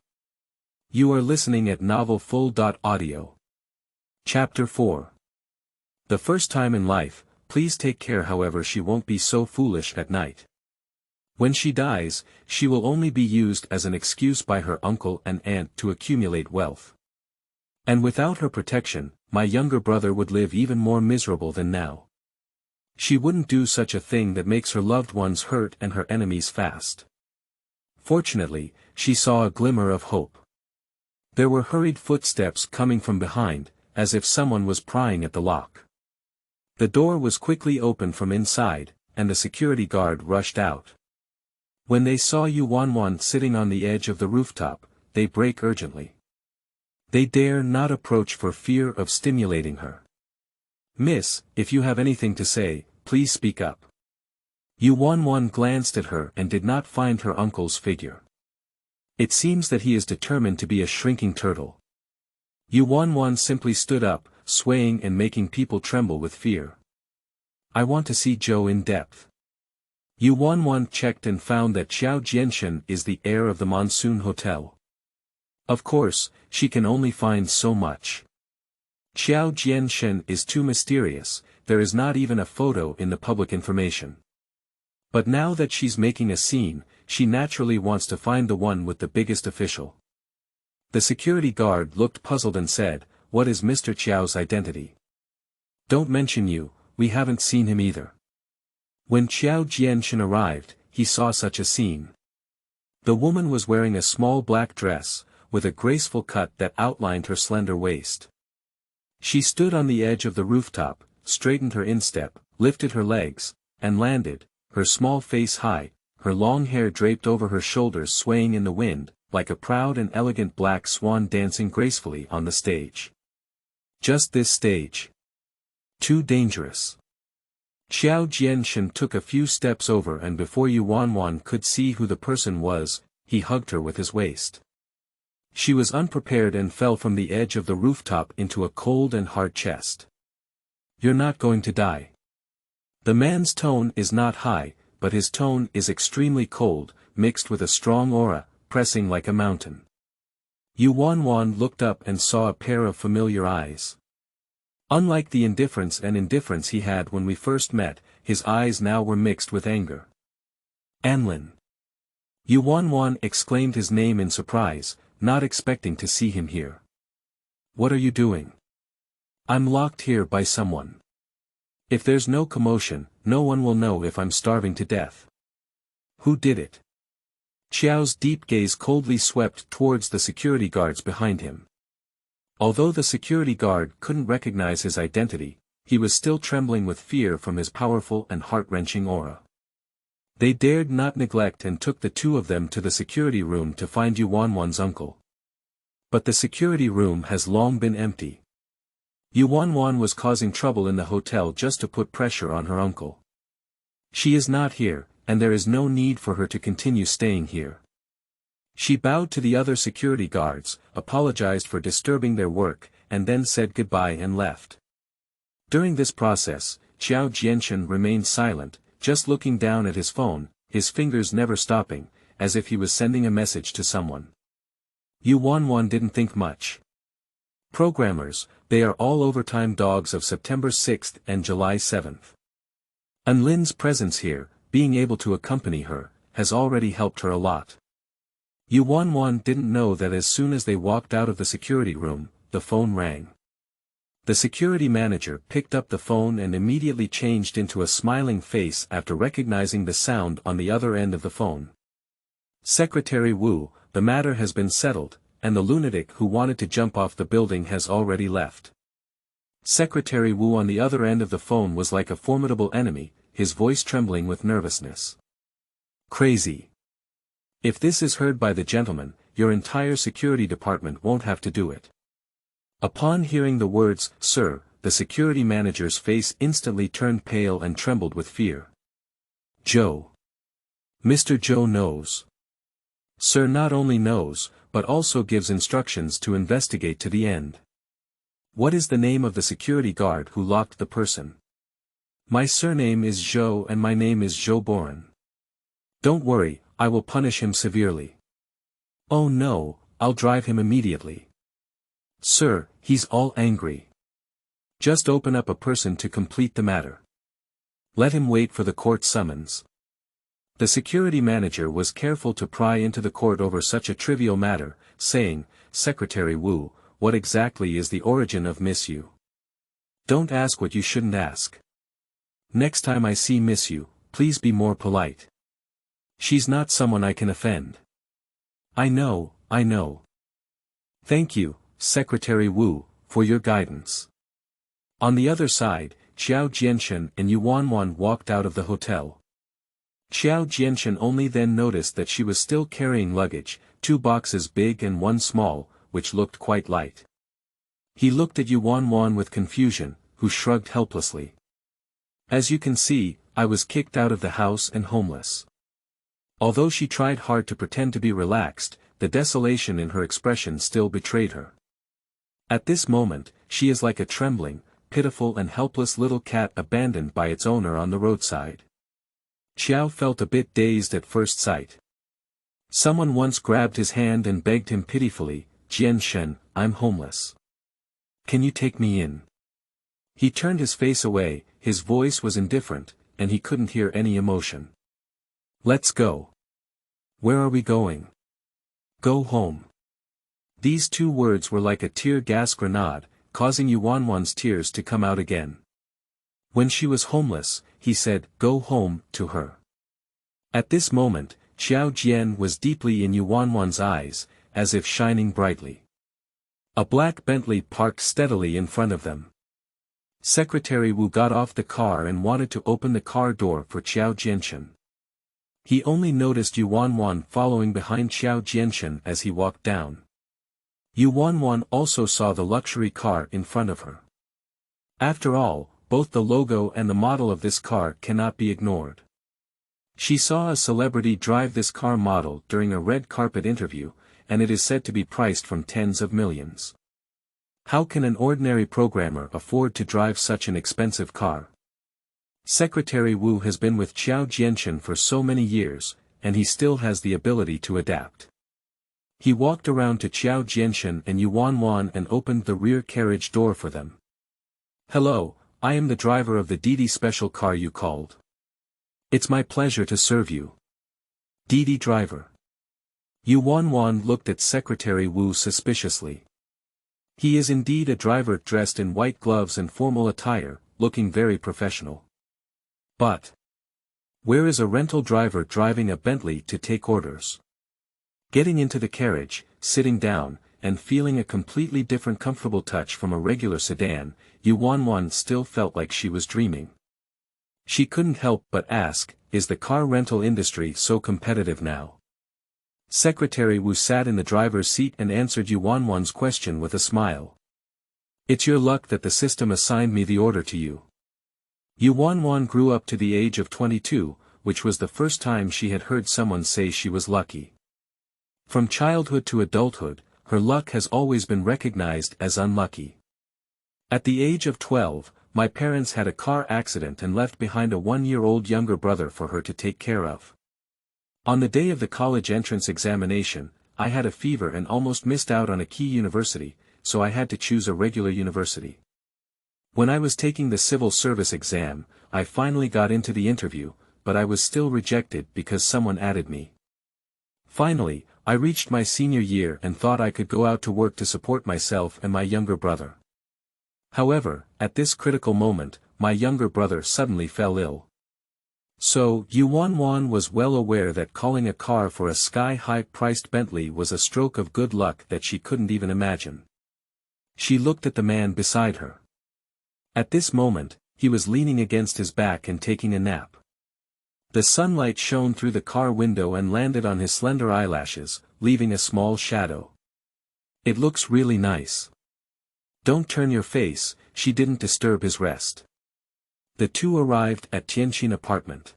You are listening at novelfull.audio. Chapter 4. The first time in life, please take care, however she won't be so foolish at night. When she dies, she will only be used as an excuse by her uncle and aunt to accumulate wealth. And without her protection, my younger brother would live even more miserable than now. She wouldn't do such a thing that makes her loved ones hurt and her enemies fast. Fortunately, she saw a glimmer of hope. There were hurried footsteps coming from behind, as if someone was prying at the lock. The door was quickly opened from inside, and the security guard rushed out. When they saw Yu Wanwan sitting on the edge of the rooftop, they brake urgently. They dare not approach for fear of stimulating her. Miss, if you have anything to say, please speak up. Yu Wanwan glanced at her and did not find her uncle's figure. It seems that he is determined to be a shrinking turtle. Yu Wanwan simply stood up, swaying and making people tremble with fear. I want to see Joe in depth. Yu Wanwan checked and found that Qiao Jianshan is the heir of the Monsoon Hotel. Of course, she can only find so much. Qiao Jianshan is too mysterious, there is not even a photo in the public information. But now that she's making a scene, she naturally wants to find the one with the biggest official. The security guard looked puzzled and said, "What is Mr. Qiao's identity?" "Don't mention you, we haven't seen him either." When Qiao Jianshan arrived, he saw such a scene. The woman was wearing a small black dress, with a graceful cut that outlined her slender waist. She stood on the edge of the rooftop, straightened her instep, lifted her legs, and landed, her small face high, her long hair draped over her shoulders swaying in the wind, like a proud and elegant black swan dancing gracefully on the stage. Just this stage. Too dangerous. Qiao Jianshan took a few steps over, and before Yu Wanwan could see who the person was, he hugged her with his waist. She was unprepared and fell from the edge of the rooftop into a cold and hard chest. "You're not going to die." The man's tone is not high, but his tone is extremely cold, mixed with a strong aura, pressing like a mountain. Yuan looked up and saw a pair of familiar eyes. Unlike the indifference he had when we first met, his eyes now were mixed with anger. "Anlin." Yuan exclaimed his name in surprise, not expecting to see him here. "What are you doing?" "I'm locked here by someone. If there's no commotion, no one will know if I'm starving to death." "Who did it?" Qiao's deep gaze coldly swept towards the security guards behind him. Although the security guard couldn't recognize his identity, he was still trembling with fear from his powerful and heart-wrenching aura. They dared not neglect and took the two of them to the security room to find Yuan's uncle. But the security room has long been empty. Yuan was causing trouble in the hotel just to put pressure on her uncle. "She is not here, and there is no need for her to continue staying here." She bowed to the other security guards, apologized for disturbing their work, and then said goodbye and left. During this process, Qiao Jianshan remained silent, just looking down at his phone, his fingers never stopping, as if he was sending a message to someone. Yuan didn't think much. Programmers, they are all overtime dogs of September 6th and July 7th. Anlin's presence here, being able to accompany her, has already helped her a lot. Yuan didn't know that as soon as they walked out of the security room, the phone rang. The security manager picked up the phone and immediately changed into a smiling face after recognizing the sound on the other end of the phone. "Secretary Wu, the matter has been settled, and the lunatic who wanted to jump off the building has already left." Secretary Wu on the other end of the phone was like a formidable enemy, his voice trembling with nervousness. "Crazy. If this is heard by the gentleman, your entire security department won't have to do it." Upon hearing the words, "Sir," the security manager's face instantly turned pale and trembled with fear. "Joe. Mr. Joe knows. Sir not only knows, but also gives instructions to investigate to the end." "What is the name of the security guard who locked the person?" "My surname is Zhou and my name is Zhou Boren." "Don't worry, I will punish him severely." "Oh no, I'll drive him immediately." "Sir, he's all angry." "Just open up a person to complete the matter. Let him wait for the court summons." The security manager was careful to pry into the court over such a trivial matter, saying, "Secretary Wu, what exactly is the origin of Miss Yu? Don't ask what you shouldn't ask. Next time I see Miss Yu, please be more polite. She's not someone I can offend." I know. "Thank you, Secretary Wu, for your guidance." On the other side, Qiao Jianshan and Yuan walked out of the hotel. Qiao Jianshan only then noticed that she was still carrying luggage, 2 boxes big and 1 small, which looked quite light. He looked at Yuan with confusion, who shrugged helplessly. "As you can see, I was kicked out of the house and homeless." Although she tried hard to pretend to be relaxed, the desolation in her expression still betrayed her. At this moment, she is like a trembling, pitiful and helpless little cat abandoned by its owner on the roadside. Qiao felt a bit dazed at first sight. Someone once grabbed his hand and begged him pitifully, "Jianshan, I'm homeless. Can you take me in?" He turned his face away, his voice was indifferent, and he couldn't hear any emotion. "Let's go." "Where are we going?" "Go home." These 2 words were like a tear gas grenade, causing Yuan's tears to come out again. When she was homeless, he said, "Go home," to her. At this moment, Qiao Jian was deeply in Yuan's eyes, as if shining brightly. A black Bentley parked steadily in front of them. Secretary Wu got off the car and wanted to open the car door for Qiao Jianshan. He only noticed Yuan following behind Qiao Jianshan as he walked down. Yuan also saw the luxury car in front of her. After all, both the logo and the model of this car cannot be ignored. She saw a celebrity drive this car model during a red carpet interview, and it is said to be priced from tens of millions. How can an ordinary programmer afford to drive such an expensive car? Secretary Wu has been with Qiao Jianshan for so many years, and he still has the ability to adapt. He walked around to Qiao Jianshan and Yuan and opened the rear carriage door for them. "Hello, I am the driver of the Didi special car you called. It's my pleasure to serve you." Didi driver. Yuan looked at Secretary Wu suspiciously. He is indeed a driver dressed in white gloves and formal attire, looking very professional. But where is a rental driver driving a Bentley to take orders? Getting into the carriage, sitting down, and feeling a completely different comfortable touch from a regular sedan, Yuan still felt like she was dreaming. She couldn't help but ask, is the car rental industry so competitive now? Secretary Wu sat in the driver's seat and answered Yuan's question with a smile. "It's your luck that the system assigned me the order to you." Yuan grew up to the age of 22, which was the first time she had heard someone say she was lucky. From childhood to adulthood, her luck has always been recognized as unlucky. At the age of 12, my parents had a car accident and left behind a 1-year-old younger brother for her to take care of. On the day of the college entrance examination, I had a fever and almost missed out on a key university, so I had to choose a regular university. When I was taking the civil service exam, I finally got into the interview, but I was still rejected because someone added me. Finally, I reached my senior year and thought I could go out to work to support myself and my younger brother. However, at this critical moment, my younger brother suddenly fell ill. So, Yuan was well aware that calling a car for a sky-high priced Bentley was a stroke of good luck that she couldn't even imagine. She looked at the man beside her. At this moment, he was leaning against his back and taking a nap. The sunlight shone through the car window and landed on his slender eyelashes, leaving a small shadow. "It looks really nice. Don't turn your face," she didn't disturb his rest. The two arrived at Tianqin apartment.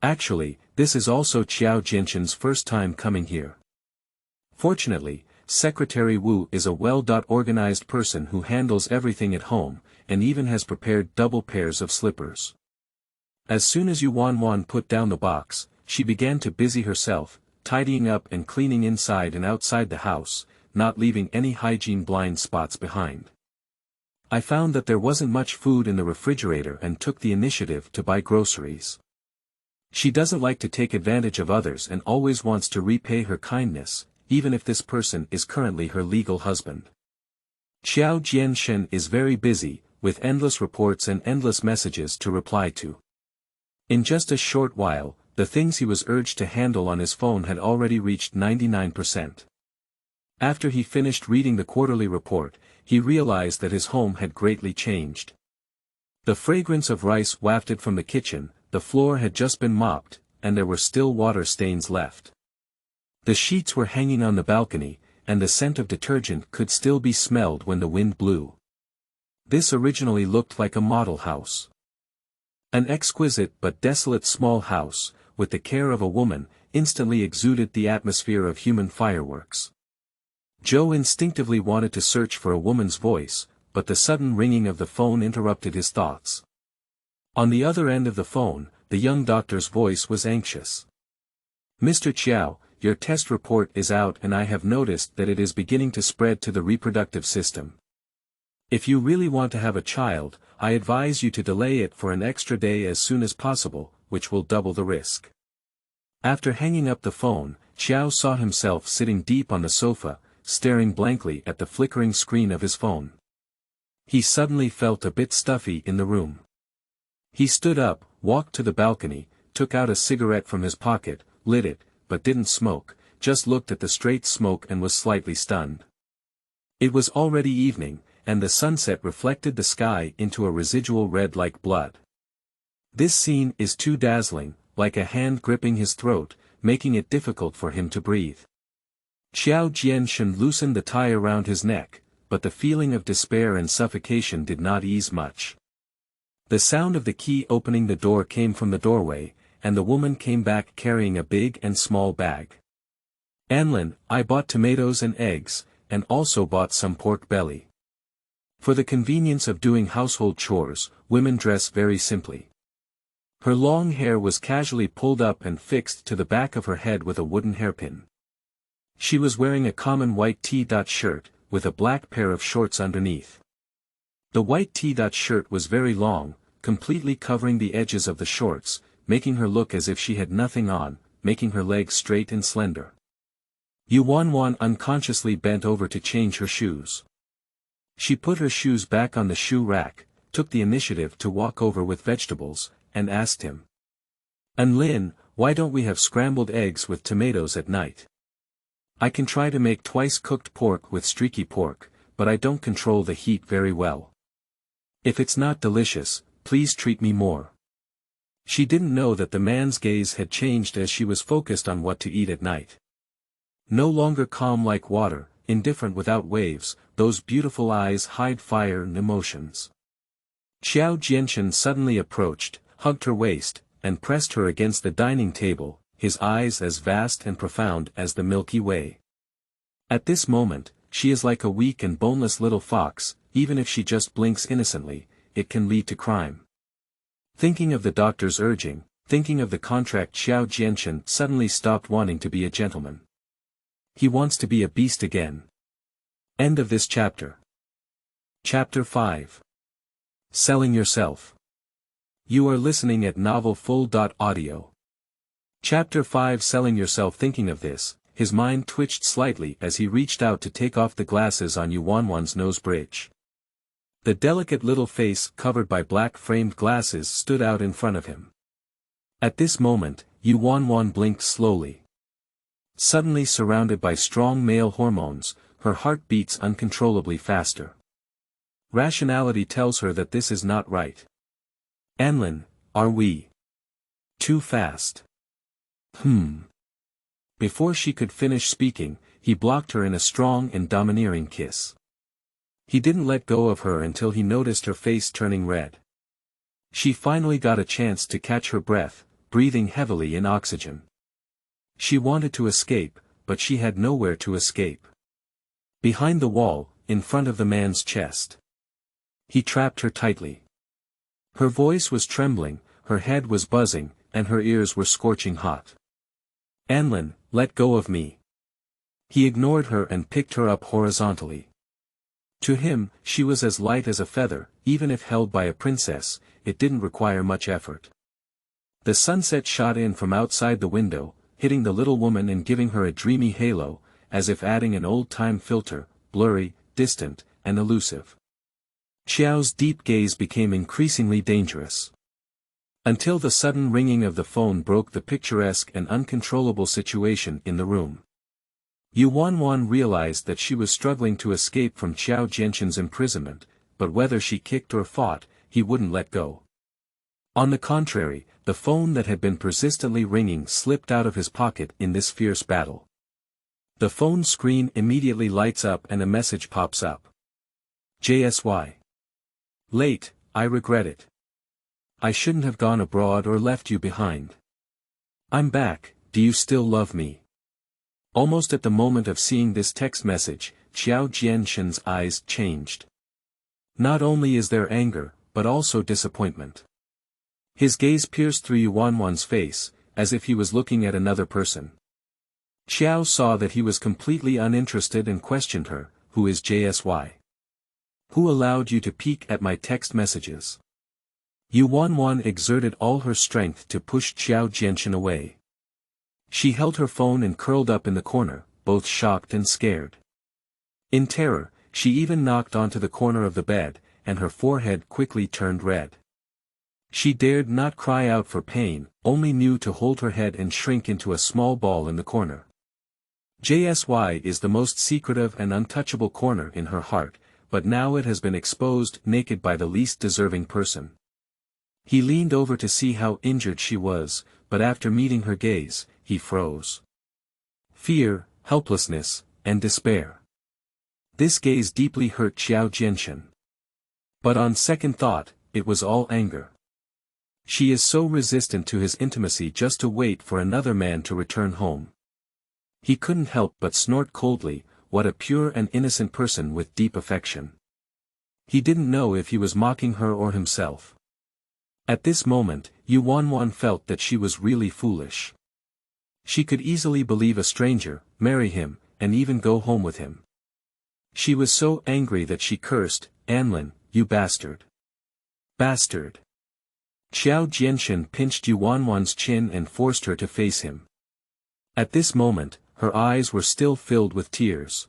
Actually, this is also Qiao Jianshan's first time coming here. Fortunately, Secretary Wu is a well-organized person who handles everything at home, and even has prepared double pairs of slippers. As soon as Yuan put down the box, she began to busy herself, tidying up and cleaning inside and outside the house, not leaving any hygiene blind spots behind. I found that there wasn't much food in the refrigerator and took the initiative to buy groceries. She doesn't like to take advantage of others and always wants to repay her kindness, even if this person is currently her legal husband. Qiao Jianshan is very busy, with endless reports and endless messages to reply to. In just a short while, the things he was urged to handle on his phone had already reached 99%. After he finished reading the quarterly report, he realized that his home had greatly changed. The fragrance of rice wafted from the kitchen, the floor had just been mopped, and there were still water stains left. The sheets were hanging on the balcony, and the scent of detergent could still be smelled when the wind blew. This originally looked like a model house. An exquisite but desolate small house, with the care of a woman, instantly exuded the atmosphere of human fireworks. Joe instinctively wanted to search for a woman's voice, but the sudden ringing of the phone interrupted his thoughts. On the other end of the phone, the young doctor's voice was anxious. "Mr. Qiao, your test report is out and I have noticed that it is beginning to spread to the reproductive system. If you really want to have a child, I advise you to delay it for an extra day as soon as possible, which will double the risk." After hanging up the phone, Qiao saw himself sitting deep on the sofa, staring blankly at the flickering screen of his phone. He suddenly felt a bit stuffy in the room. He stood up, walked to the balcony, took out a cigarette from his pocket, lit it, but didn't smoke, just looked at the straight smoke and was slightly stunned. It was already evening, and the sunset reflected the sky into a residual red like blood. This scene is too dazzling, like a hand gripping his throat, making it difficult for him to breathe. Qiao Jianshan loosened the tie around his neck, but the feeling of despair and suffocation did not ease much. The sound of the key opening the door came from the doorway, and the woman came back carrying a big and small bag. Anlin, I bought tomatoes and eggs, and also bought some pork belly. For the convenience of doing household chores, women dress very simply. Her long hair was casually pulled up and fixed to the back of her head with a wooden hairpin. She was wearing a common white T-dot shirt, with a black pair of shorts underneath. The white T-dot shirt was very long, completely covering the edges of the shorts, making her look as if she had nothing on, making her legs straight and slender. Yuan unconsciously bent over to change her shoes. She put her shoes back on the shoe rack, took the initiative to walk over with vegetables, and asked him. Anlin, why don't we have scrambled eggs with tomatoes at night? I can try to make twice-cooked pork with streaky pork, but I don't control the heat very well. If it's not delicious, please treat me more. She didn't know that the man's gaze had changed as she was focused on what to eat at night. No longer calm like water, indifferent without waves, those beautiful eyes hide fire and emotions. Qiao Jianshan suddenly approached, hugged her waist, and pressed her against the dining table, his eyes as vast and profound as the Milky Way. At this moment, she is like a weak and boneless little fox, even if she just blinks innocently, it can lead to crime. Thinking of the doctor's urging, thinking of the contract, Qiao Jianshan suddenly stopped wanting to be a gentleman. He wants to be a beast again. End of this chapter. Chapter 5. Selling Yourself. You are listening at novelfull.audio. Chapter 5. Selling Yourself. Thinking of this, his mind twitched slightly as he reached out to take off the glasses on Yuan's nose bridge. The delicate little face covered by black-framed glasses stood out in front of him. At this moment, Yuan blinked slowly. Suddenly surrounded by strong male hormones, her heart beats uncontrollably faster. Rationality tells her that this is not right. Anlin, are we too fast? Before she could finish speaking, he blocked her in a strong and domineering kiss. He didn't let go of her until he noticed her face turning red. She finally got a chance to catch her breath, breathing heavily in oxygen. She wanted to escape, but she had nowhere to escape. Behind the wall, in front of the man's chest. He trapped her tightly. Her voice was trembling, her head was buzzing, and her ears were scorching hot. Anlin, let go of me. He ignored her and picked her up horizontally. To him, she was as light as a feather, even if held by a princess, it didn't require much effort. The sunset shot in from outside the window, hitting the little woman and giving her a dreamy halo, as if adding an old-time filter, blurry, distant, and elusive. Qiao's deep gaze became increasingly dangerous. Until the sudden ringing of the phone broke the picturesque and uncontrollable situation in the room. Yuan realized that she was struggling to escape from Qiao Jianshan's imprisonment, but whether she kicked or fought, he wouldn't let go. On the contrary, the phone that had been persistently ringing slipped out of his pocket in this fierce battle. The phone screen immediately lights up and a message pops up. JSY. Late, I regret it. I shouldn't have gone abroad or left you behind. I'm back, do you still love me? Almost at the moment of seeing this text message, Qiao Jianshan's eyes changed. Not only is there anger, but also disappointment. His gaze pierced through Yuan's face, as if he was looking at another person. Qiao saw that he was completely uninterested and questioned her, who is JSY? Who allowed you to peek at my text messages? Yuan exerted all her strength to push Qiao Jianshan away. She held her phone and curled up in the corner, both shocked and scared. In terror, she even knocked onto the corner of the bed, and her forehead quickly turned red. She dared not cry out for pain, only knew to hold her head and shrink into a small ball in the corner. JSY is the most secretive and untouchable corner in her heart, but now it has been exposed naked by the least deserving person. He leaned over to see how injured she was, but after meeting her gaze, he froze. Fear, helplessness, and despair. This gaze deeply hurt Qiao Jianshan. But on second thought, it was all anger. She is so resistant to his intimacy just to wait for another man to return home. He couldn't help but snort coldly, what a pure and innocent person with deep affection. He didn't know if he was mocking her or himself. At this moment, Yu Wanwan felt that she was really foolish. She could easily believe a stranger, marry him, and even go home with him. She was so angry that she cursed, "Anlin, you bastard. Bastard." Qiao Jianshan pinched Yu Wanwan's chin and forced her to face him. At this moment, her eyes were still filled with tears.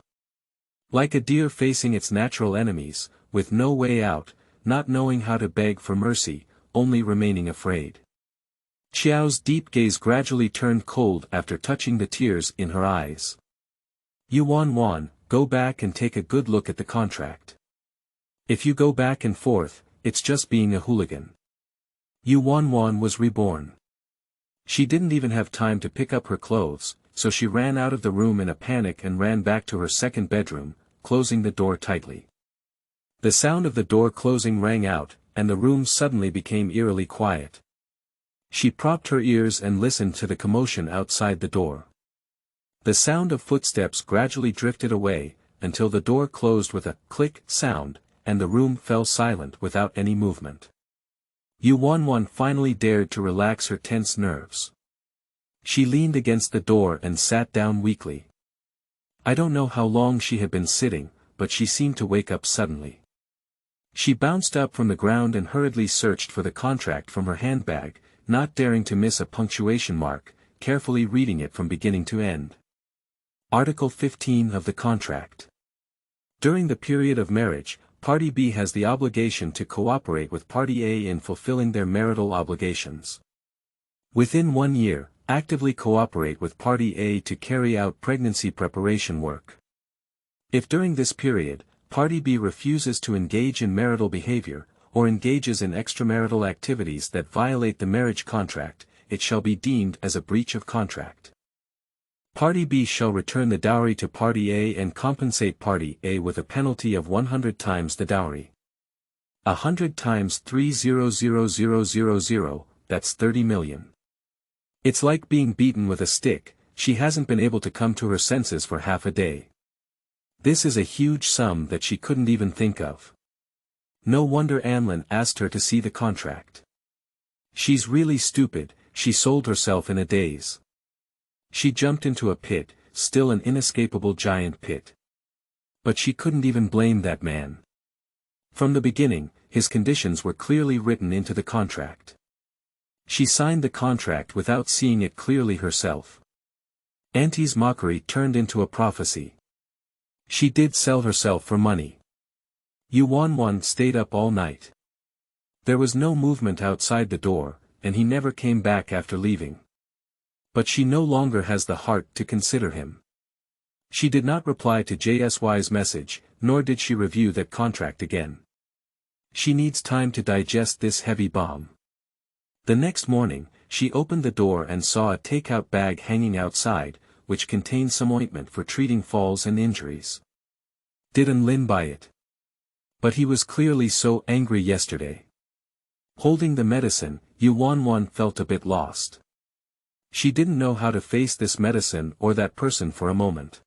Like a deer facing its natural enemies, with no way out, not knowing how to beg for mercy, only remaining afraid. Qiao's deep gaze gradually turned cold after touching the tears in her eyes. "Yu Wanwan, go back and take a good look at the contract. If you go back and forth, it's just being a hooligan." Yu Wanwan was reborn. She didn't even have time to pick up her clothes, so she ran out of the room in a panic and ran back to her second bedroom, closing the door tightly. The sound of the door closing rang out, and the room suddenly became eerily quiet. She propped her ears and listened to the commotion outside the door. The sound of footsteps gradually drifted away, until the door closed with a click sound, and the room fell silent without any movement. Yu Wanwan finally dared to relax her tense nerves. She leaned against the door and sat down weakly. I don't know how long she had been sitting, but she seemed to wake up suddenly. She bounced up from the ground and hurriedly searched for the contract from her handbag, not daring to miss a punctuation mark, carefully reading it from beginning to end. Article 15 of the contract. During the period of marriage, Party B has the obligation to cooperate with Party A in fulfilling their marital obligations. Within 1 year, actively cooperate with Party A to carry out pregnancy preparation work. If during this period, Party B refuses to engage in marital behavior, or engages in extramarital activities that violate the marriage contract, it shall be deemed as a breach of contract. Party B shall return the dowry to Party A and compensate Party A with a penalty of 100 times the dowry. 100 times 300,000, that's 30 million. It's like being beaten with a stick, she hasn't been able to come to her senses for half a day. This is a huge sum that she couldn't even think of. No wonder Anlin asked her to see the contract. She's really stupid, she sold herself in a daze. She jumped into a pit, still an inescapable giant pit. But she couldn't even blame that man. From the beginning, his conditions were clearly written into the contract. She signed the contract without seeing it clearly herself. Auntie's mockery turned into a prophecy. She did sell herself for money. Yu Wanwan stayed up all night. There was no movement outside the door, and he never came back after leaving. But she no longer has the heart to consider him. She did not reply to JSY's message, nor did she review that contract again. She needs time to digest this heavy bomb. The next morning, she opened the door and saw a takeout bag hanging outside, which contained some ointment for treating falls and injuries. Did Anlin buy it? But he was clearly so angry yesterday. Holding the medicine, Yu Wanwan felt a bit lost. She didn't know how to face this medicine or that person for a moment.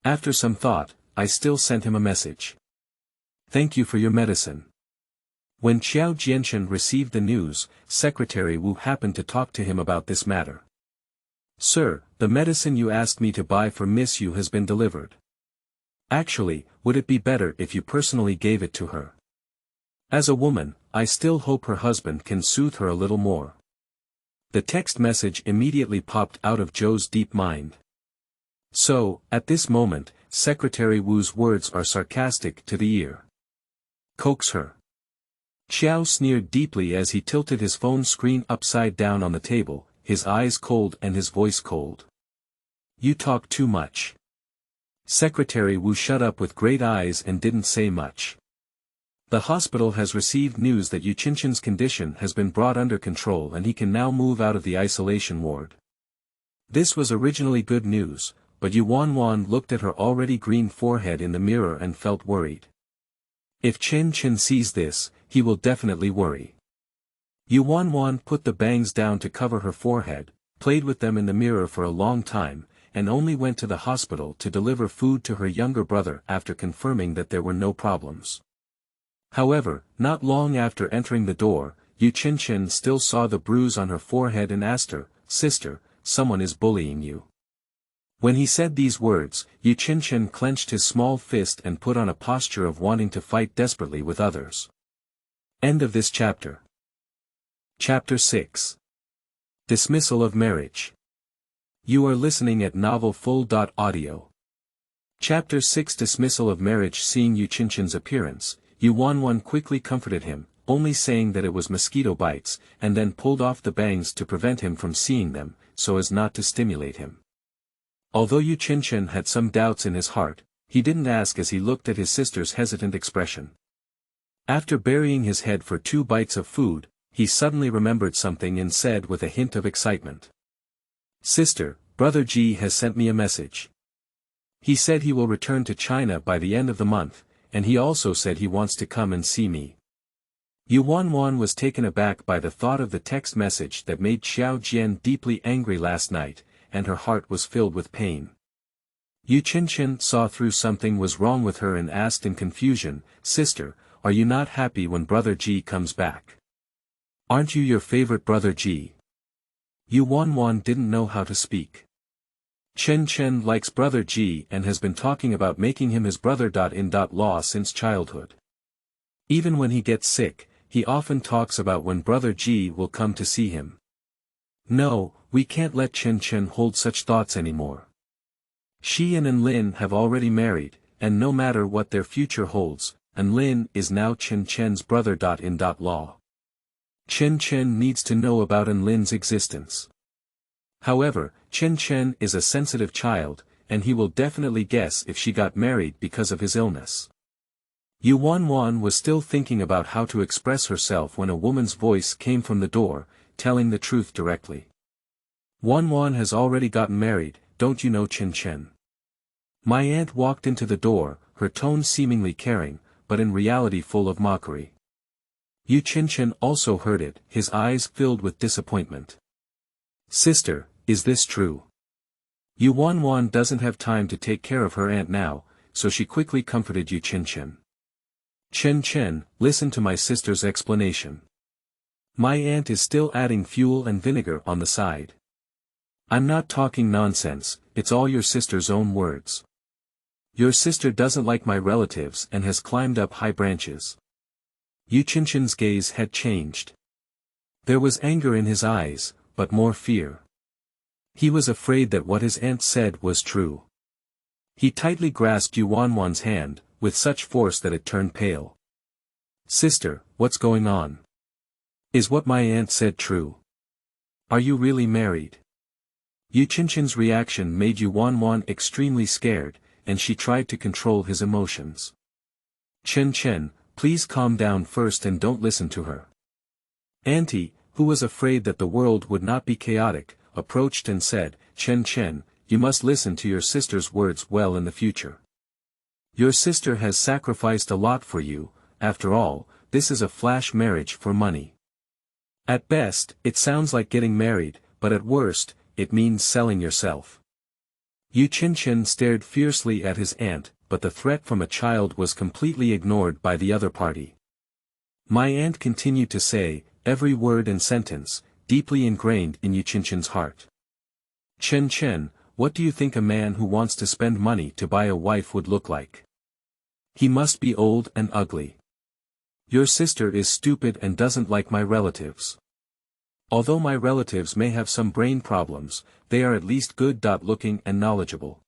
After some thought, I still sent him a message. Thank you for your medicine. When Qiao Jianshan received the news, Secretary Wu happened to talk to him about this matter. Sir, the medicine you asked me to buy for Miss Yu has been delivered. Actually, would it be better if you personally gave it to her? As a woman, I still hope her husband can soothe her a little more. The text message immediately popped out of Zhou's deep mind. So, at this moment, Secretary Wu's words are sarcastic to the ear. Coax her. Qiao sneered deeply as he tilted his phone screen upside down on the table, his eyes cold and his voice cold. You talk too much. Secretary Wu shut up with great eyes and didn't say much. The hospital has received news that Yu Qinshan's condition has been brought under control and he can now move out of the isolation ward. This was originally good news, but Yu Wanwan looked at her already green forehead in the mirror and felt worried. If Chen Chen sees this, he will definitely worry. Yu Wanwan put the bangs down to cover her forehead, played with them in the mirror for a long time, and only went to the hospital to deliver food to her younger brother after confirming that there were no problems. However, not long after entering the door, Yu Qianqian still saw the bruise on her forehead and asked her, "Sister, someone is bullying you." When he said these words, Yu Qianqian clenched his small fist and put on a posture of wanting to fight desperately with others. End of this chapter. Chapter 6. Dismissal of Marriage. You are listening at novelfull.audio. Chapter 6 Dismissal of Marriage. Seeing Yu Qianqian's appearance, Yu Wanwan quickly comforted him, only saying that it was mosquito bites, and then pulled off the bangs to prevent him from seeing them, so as not to stimulate him. Although Yu Qianqian had some doubts in his heart, he didn't ask as he looked at his sister's hesitant expression. After burying his head for 2 bites of food, he suddenly remembered something and said with a hint of excitement. "Sister, Brother Ji has sent me a message. He said he will return to China by the end of the month, and he also said he wants to come and see me." Yu Wanwan was taken aback by the thought of the text message that made Xiao Jian deeply angry last night, and her heart was filled with pain. Yu Qianqian saw through something was wrong with her and asked in confusion, "Sister, are you not happy when Brother Ji comes back? Aren't you your favorite Brother Ji?" Yu Wanwan didn't know how to speak. Chen likes Brother Ji and has been talking about making him his brother-in-law since childhood. Even when he gets sick, he often talks about when Brother Ji will come to see him. No, we can't let Chen hold such thoughts anymore. She and Enlin have already married, and no matter what their future holds, Enlin is now Chen's brother-in-law. Chen needs to know about Enlin's existence. However, Chen is a sensitive child, and he will definitely guess if she got married because of his illness. Yu Wanwan was still thinking about how to express herself when a woman's voice came from the door, telling the truth directly. "Wanwan has already gotten married, don't you know Chen?" My aunt walked into the door, her tone seemingly caring, but in reality full of mockery. Yu Qianqian also heard it, his eyes filled with disappointment. "Sister, is this true?" Yu Wanwan doesn't have time to take care of her aunt now, so she quickly comforted Yu Qianqian. "Chen, listen to my sister's explanation. My aunt is still adding fuel and vinegar on the side. I'm not talking nonsense, it's all your sister's own words. Your sister doesn't like my relatives and has climbed up high branches." Yu Qianqian's gaze had changed. There was anger in his eyes, but more fear. He was afraid that what his aunt said was true. He tightly grasped Yu Wanwan's hand, with such force that it turned pale. "Sister, what's going on? Is what my aunt said true? Are you really married?" Yu Qianqian's reaction made Yu Wanwan extremely scared, and she tried to control his emotions. Chen, please calm down first and don't listen to her." Auntie, who was afraid that the world would not be chaotic, approached and said, Chen, you must listen to your sister's words well in the future. Your sister has sacrificed a lot for you, after all, this is a flash marriage for money. At best, it sounds like getting married, but at worst, it means selling yourself. Yu Qianqian stared fiercely at his aunt, but the threat from a child was completely ignored by the other party. My aunt continued to say, every word and sentence, deeply ingrained in Yu Qianqian's heart. Chen, what do you think a man who wants to spend money to buy a wife would look like? He must be old and ugly. Your sister is stupid and doesn't like my relatives. Although my relatives may have some brain problems, they are at least good-looking and knowledgeable.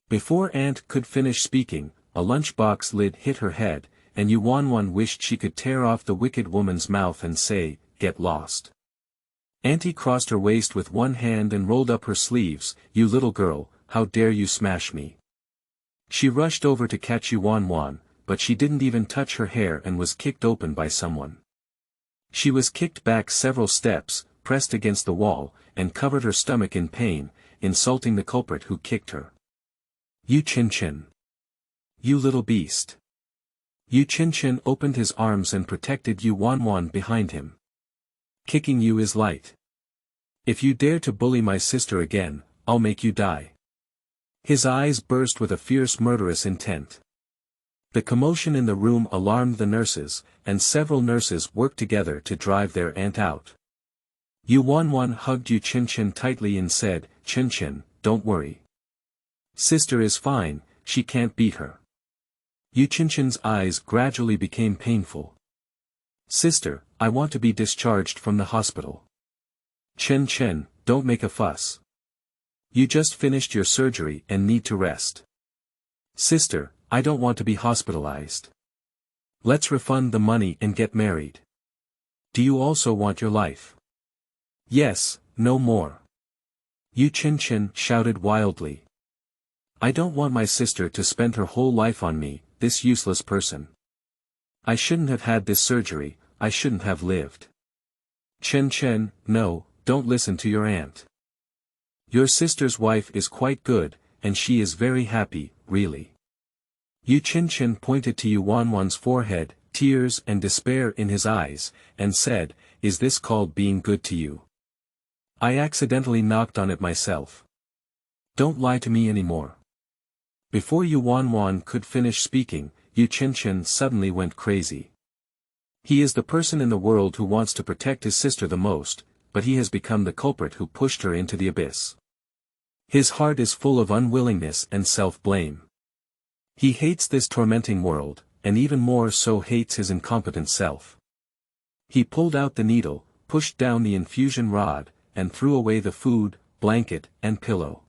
Before Aunt could finish speaking, a lunchbox lid hit her head, and Yu Wanwan wished she could tear off the wicked woman's mouth and say, get lost. Auntie crossed her waist with one hand and rolled up her sleeves, you little girl, how dare you smash me. She rushed over to catch Yu Wanwan, but she didn't even touch her hair and was kicked open by someone. She was kicked back several steps, pressed against the wall, and covered her stomach in pain, insulting the culprit who kicked her. Yu Qianqian. You little beast. Yu Qianqian opened his arms and protected Yu Wanwan behind him. Kicking you is light. If you dare to bully my sister again, I'll make you die. His eyes burst with a fierce murderous intent. The commotion in the room alarmed the nurses, and several nurses worked together to drive their aunt out. Yuan hugged Yu Qinchin tightly and said, "Qinchin, don't worry. Sister is fine, she can't beat her." Yu Qinchin's eyes gradually became painful. "Sister, I want to be discharged from the hospital." "Qinchin, don't make a fuss. You just finished your surgery and need to rest." "Sister, I don't want to be hospitalized. Let's refund the money and get married." "Do you also want your life?" "Yes, no more." Yu Qinchin shouted wildly. "I don't want my sister to spend her whole life on me, this useless person. I shouldn't have had this surgery, I shouldn't have lived." "Qinchin, no, don't listen to your aunt. Your sister's wife is quite good, and she is very happy, really." Yu Qinchin pointed to Yuan's forehead, tears and despair in his eyes, and said, "Is this called being good to you? I accidentally knocked on it myself. Don't lie to me anymore." Before Yuan could finish speaking, Yu Qinchin suddenly went crazy. He is the person in the world who wants to protect his sister the most, but he has become the culprit who pushed her into the abyss. His heart is full of unwillingness and self-blame. He hates this tormenting world, and even more so hates his incompetent self. He pulled out the needle, pushed down the infusion rod, and threw away the food, blanket, and pillow.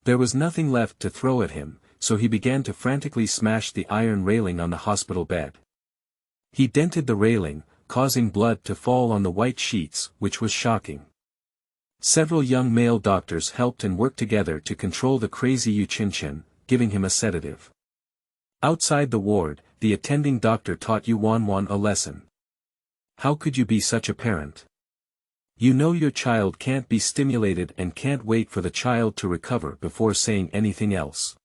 There was nothing left to throw at him, so he began to frantically smash the iron railing on the hospital bed. He dented the railing, causing blood to fall on the white sheets, which was shocking. Several young male doctors helped and worked together to control the crazy Yu Qinchin, giving him a sedative. Outside the ward, the attending doctor taught Yuan a lesson. "How could you be such a parent? You know your child can't be stimulated and can't wait for the child to recover before saying anything else."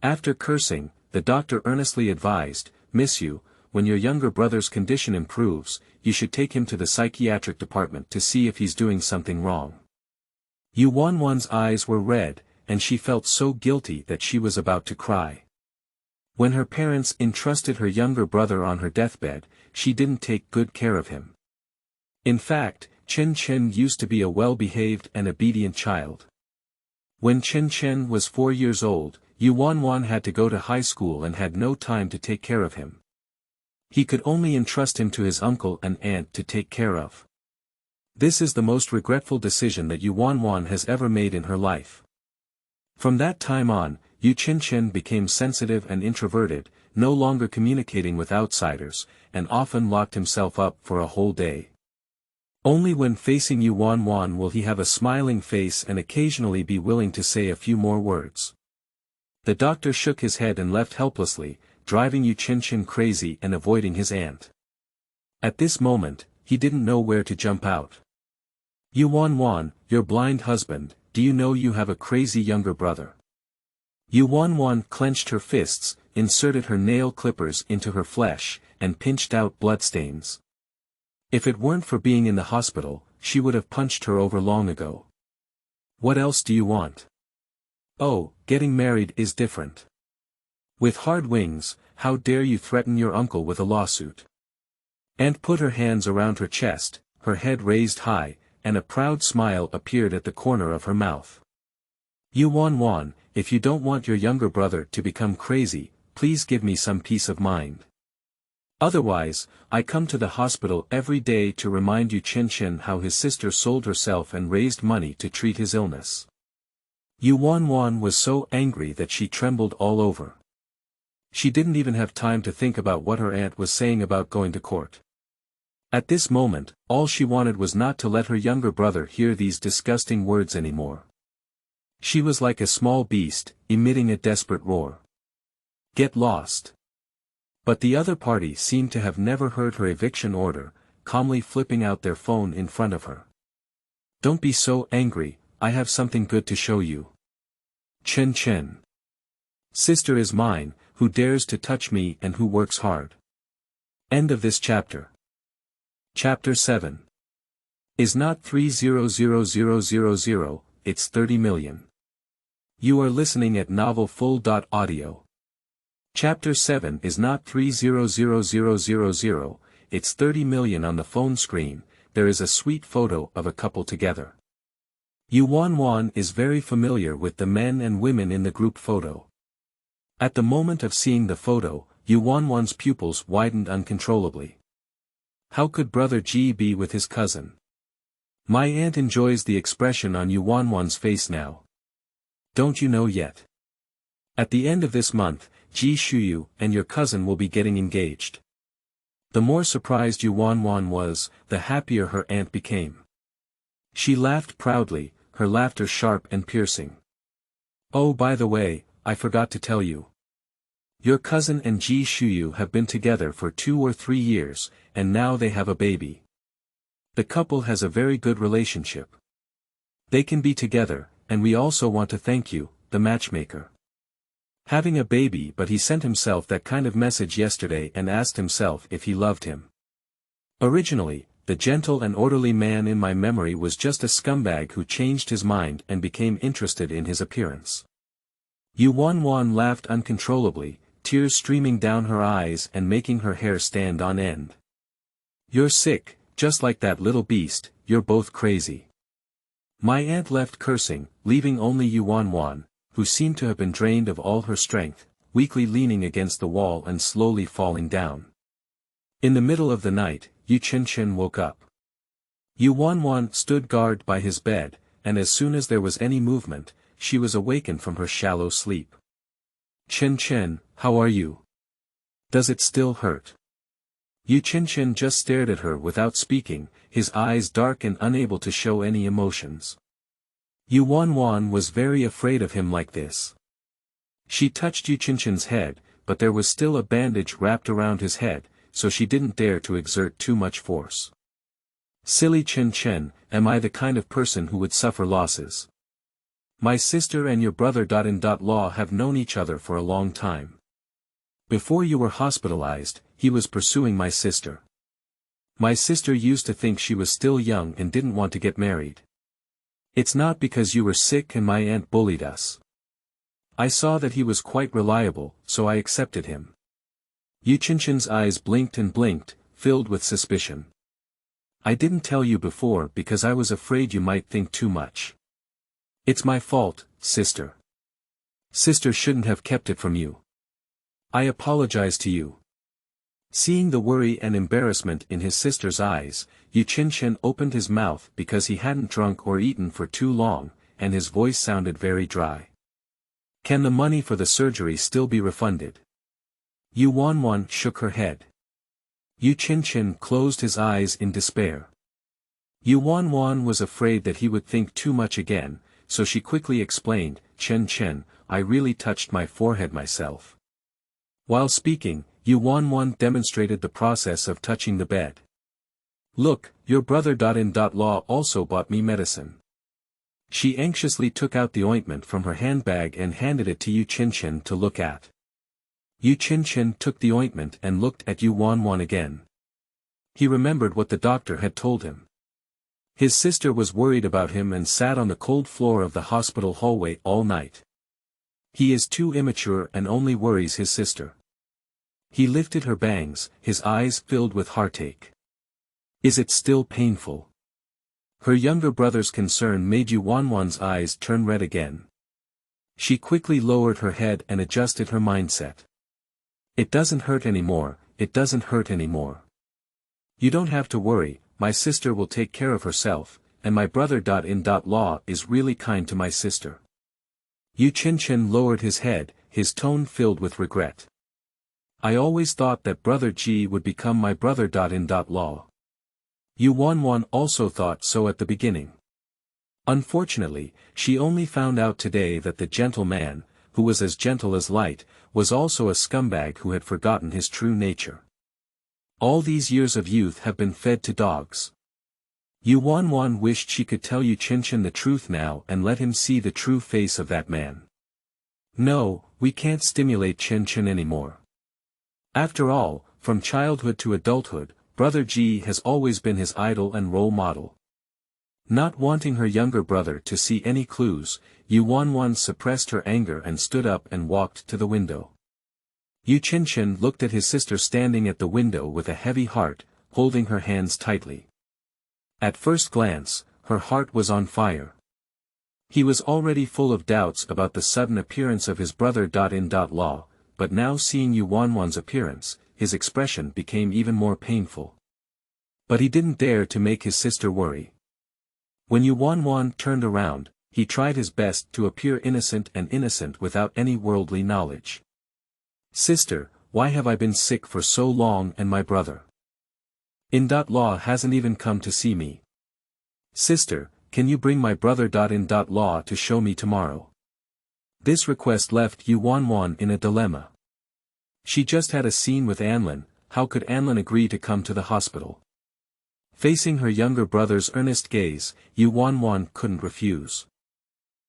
After cursing, the doctor earnestly advised, "Miss Yu, when your younger brother's condition improves, you should take him to the psychiatric department to see if he's doing something wrong." Yuan's eyes were red, and she felt so guilty that she was about to cry. When her parents entrusted her younger brother on her deathbed, she didn't take good care of him. In fact, Qinchin used to be a well-behaved and obedient child. When Qinchin was 4 years old, Yuan had to go to high school and had no time to take care of him. He could only entrust him to his uncle and aunt to take care of. This is the most regretful decision that Yuan has ever made in her life. From that time on, Yu Qinchin became sensitive and introverted, no longer communicating with outsiders, and often locked himself up for a whole day. Only when facing Yuan will he have a smiling face and occasionally be willing to say a few more words. The doctor shook his head and left helplessly, driving Yu Qinchin crazy and avoiding his aunt. At this moment, he didn't know where to jump out. "Yuan, your blind husband, do you know you have a crazy younger brother?" Yuan clenched her fists, inserted her nail clippers into her flesh, and pinched out bloodstains. If it weren't for being in the hospital, she would have punched her over long ago. "What else do you want?" "Oh, getting married is different. With hard wings, how dare you threaten your uncle with a lawsuit?" Aunt put her hands around her chest, her head raised high, and a proud smile appeared at the corner of her mouth. "Yuan, if you don't want your younger brother to become crazy, please give me some peace of mind. Otherwise, I come to the hospital every day to remind Yu Qinchin how his sister sold herself and raised money to treat his illness." Yuan was so angry that she trembled all over. She didn't even have time to think about what her aunt was saying about going to court. At this moment, all she wanted was not to let her younger brother hear these disgusting words anymore. She was like a small beast, emitting a desperate roar. "Get lost." But the other party seemed to have never heard her eviction order, calmly flipping out their phone in front of her. "Don't be so angry, I have something good to show you. Qinchin. Sister is mine, who dares to touch me and who works hard." End of this chapter. Chapter 7. Is not 300000, it's 30 million. You are listening at Novel Full. Audio. Chapter 7 is not 300000, it's 30 million on the phone screen. There is a sweet photo of a couple together. Yuan is very familiar with the men and women in the group photo. At the moment of seeing the photo, Yuan's pupils widened uncontrollably. How could Brother G be with his cousin? My aunt enjoys the expression on Yuan's face now. Don't you know yet? At the end of this month, Ji Shuyu and your cousin will be getting engaged. The more surprised Yuan was, the happier her aunt became. She laughed proudly, her laughter sharp and piercing. Oh, by the way, I forgot to tell you. Your cousin and Ji Shuyu have been together for 2 or 3 years, and now they have a baby. The couple has a very good relationship. They can be together, and we also want to thank you, the matchmaker. Having a baby, but he sent himself that kind of message yesterday and asked himself if he loved him. Originally, the gentle and orderly man in my memory was just a scumbag who changed his mind and became interested in his appearance. Yuan laughed uncontrollably, tears streaming down her eyes and making her hair stand on end. You're sick, just like that little beast, you're both crazy. My aunt left cursing, leaving only Yuan, who seemed to have been drained of all her strength, weakly leaning against the wall and slowly falling down. In the middle of the night, Yu Chen woke up. Yuan stood guard by his bed, and as soon as there was any movement, she was awakened from her shallow sleep. Chen, how are you? Does it still hurt? Yu Chen just stared at her without speaking, his eyes dark and unable to show any emotions. Yuan was very afraid of him like this. She touched Yu Chen's head, but there was still a bandage wrapped around his head, so she didn't dare to exert too much force. Silly Chen, am I the kind of person who would suffer losses? My sister and your brother-in-law have known each other for a long time. Before you were hospitalized, he was pursuing my sister. My sister used to think she was still young and didn't want to get married. It's not because you were sick and my aunt bullied us. I saw that he was quite reliable, so I accepted him. Yu Chen's eyes blinked and blinked, filled with suspicion. I didn't tell you before because I was afraid you might think too much. It's my fault, sister. Sister shouldn't have kept it from you. I apologize to you. Seeing the worry and embarrassment in his sister's eyes, Yu Chen opened his mouth because he hadn't drunk or eaten for too long, and his voice sounded very dry. Can the money for the surgery still be refunded? Yuan shook her head. Yu Chen closed his eyes in despair. Yuan was afraid that he would think too much again, so she quickly explained, Chen, I really touched my forehead myself. While speaking, Yuan demonstrated the process of touching the bed. Look, your brother-in-law also bought me medicine. She anxiously took out the ointment from her handbag and handed it to Yu Chen to look at. Yu Chen took the ointment and looked at Yuan again. He remembered what the doctor had told him. His sister was worried about him and sat on the cold floor of the hospital hallway all night. He is too immature and only worries his sister. He lifted her bangs, his eyes filled with heartache. Is it still painful? Her younger brother's concern made Yuan's eyes turn red again. She quickly lowered her head and adjusted her mindset. It doesn't hurt anymore, it doesn't hurt anymore. You don't have to worry, my sister will take care of herself, and my brother-in-law is really kind to my sister. Yu Chen lowered his head, his tone filled with regret. I always thought that Brother G would become my brother-in-law. Yuan also thought so at the beginning. Unfortunately, she only found out today that the gentle man, who was as gentle as light, was also a scumbag who had forgotten his true nature. All these years of youth have been fed to dogs. Yuan wished she could tell Yu Chen the truth now and let him see the true face of that man. No, we can't stimulate Chen anymore. After all, from childhood to adulthood, Brother G has always been his idol and role model. Not wanting her younger brother to see any clues, Yu Wanwan suppressed her anger and stood up and walked to the window. Yu Qianqian looked at his sister standing at the window with a heavy heart, holding her hands tightly. At first glance, her heart was on fire. He was already full of doubts about the sudden appearance of his brother-in-law, but now seeing Yu Wanwan's appearance, his expression became even more painful. But he didn't dare to make his sister worry. When Yu Wanwan turned around, he tried his best to appear innocent without any worldly knowledge. "Sister, why have I been sick for so long and my brother-in-law hasn't even come to see me? Sister, can you bring my brother-in-law to show me tomorrow?" This request left Yu Wanwan in a dilemma. She just had a scene with Anlin, how could Anlin agree to come to the hospital? Facing her younger brother's earnest gaze, Yu Wanwan couldn't refuse.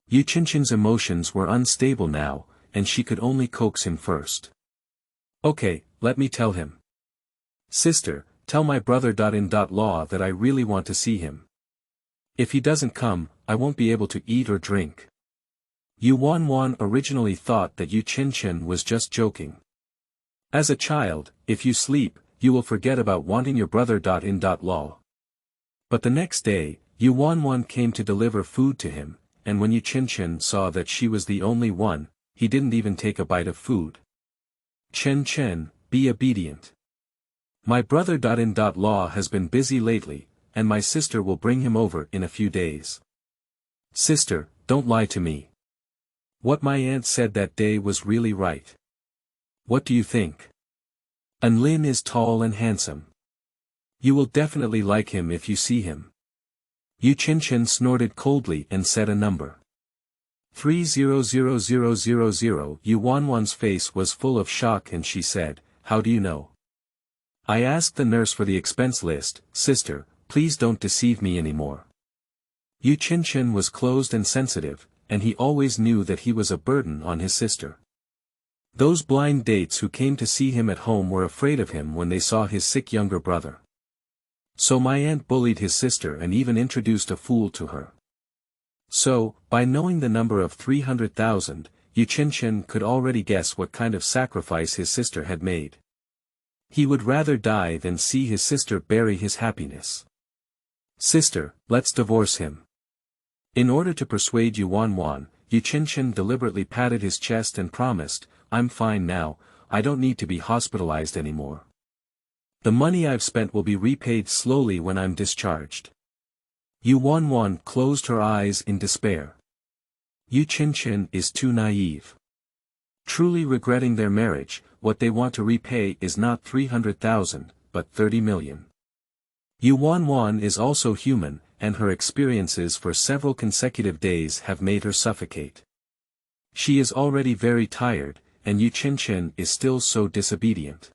Yu Qianqian's emotions were unstable now, and she could only coax him first. "Okay, let me tell him. Sister, tell my brother-in-law that I really want to see him. If he doesn't come, I won't be able to eat or drink." Yu Wanwan originally thought that Yu Qianqian was just joking. As a child, if you sleep, you will forget about wanting your brother-in-law. But the next day, Yu Wanwan came to deliver food to him, and when Yu Qianqian saw that she was the only one, he didn't even take a bite of food. "Chen, be obedient. My brother-in-law has been busy lately, and my sister will bring him over in a few days. Sister, don't lie to me. What my aunt said that day was really right. What do you think? Anlin is tall and handsome. You will definitely like him if you see him." Yu Qianqian snorted coldly and said a number. 300000. Yu Wanwan's face was full of shock and she said, "How do you know?" "I asked the nurse for the expense list. Sister, please don't deceive me anymore." Yu Qianqian was closed and sensitive, and he always knew that he was a burden on his sister. Those blind dates who came to see him at home were afraid of him when they saw his sick younger brother. So my aunt bullied his sister and even introduced a fool to her. So, by knowing the number of 300,000, Yu Qianqian could already guess what kind of sacrifice his sister had made. He would rather die than see his sister bury his happiness. "Sister, let's divorce him." In order to persuade Yu Wanwan, Yu Qianqian deliberately patted his chest and promised, "I'm fine now, I don't need to be hospitalized anymore. The money I've spent will be repaid slowly when I'm discharged." Yu Wanwan closed her eyes in despair. Yu Qianqian is too naive. Truly regretting their marriage, what they want to repay is not 300,000, but 30 million. Yu Wanwan is also human, and her experiences for several consecutive days have made her suffocate. She is already very tired, and Yu Qianqian is still so disobedient.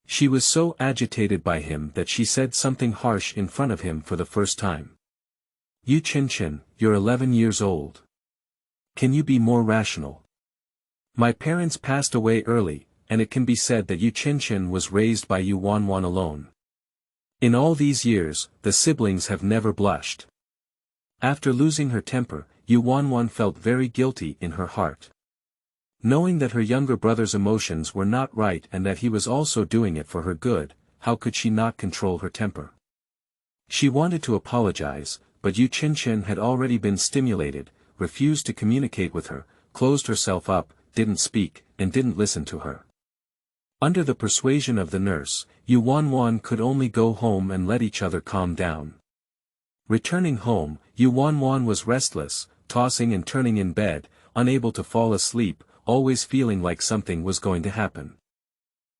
She was so agitated by him that she said something harsh in front of him for the first time. "Yu Qianqian, you're 11 years old. Can you be more rational? My parents passed away early, and it can be said that Yu Qianqian was raised by Yu Wanwan alone. In all these years, the siblings have never blushed." After losing her temper, Yu Wanwan felt very guilty in her heart. Knowing that her younger brother's emotions were not right and that he was also doing it for her good, how could she not control her temper? She wanted to apologize, but Yu Qianqian had already been stimulated, refused to communicate with her, closed herself up, didn't speak, and didn't listen to her. Under the persuasion of the nurse, Yu Wanwan could only go home and let each other calm down. Returning home, Yu Wanwan was restless, tossing and turning in bed, unable to fall asleep, always feeling like something was going to happen.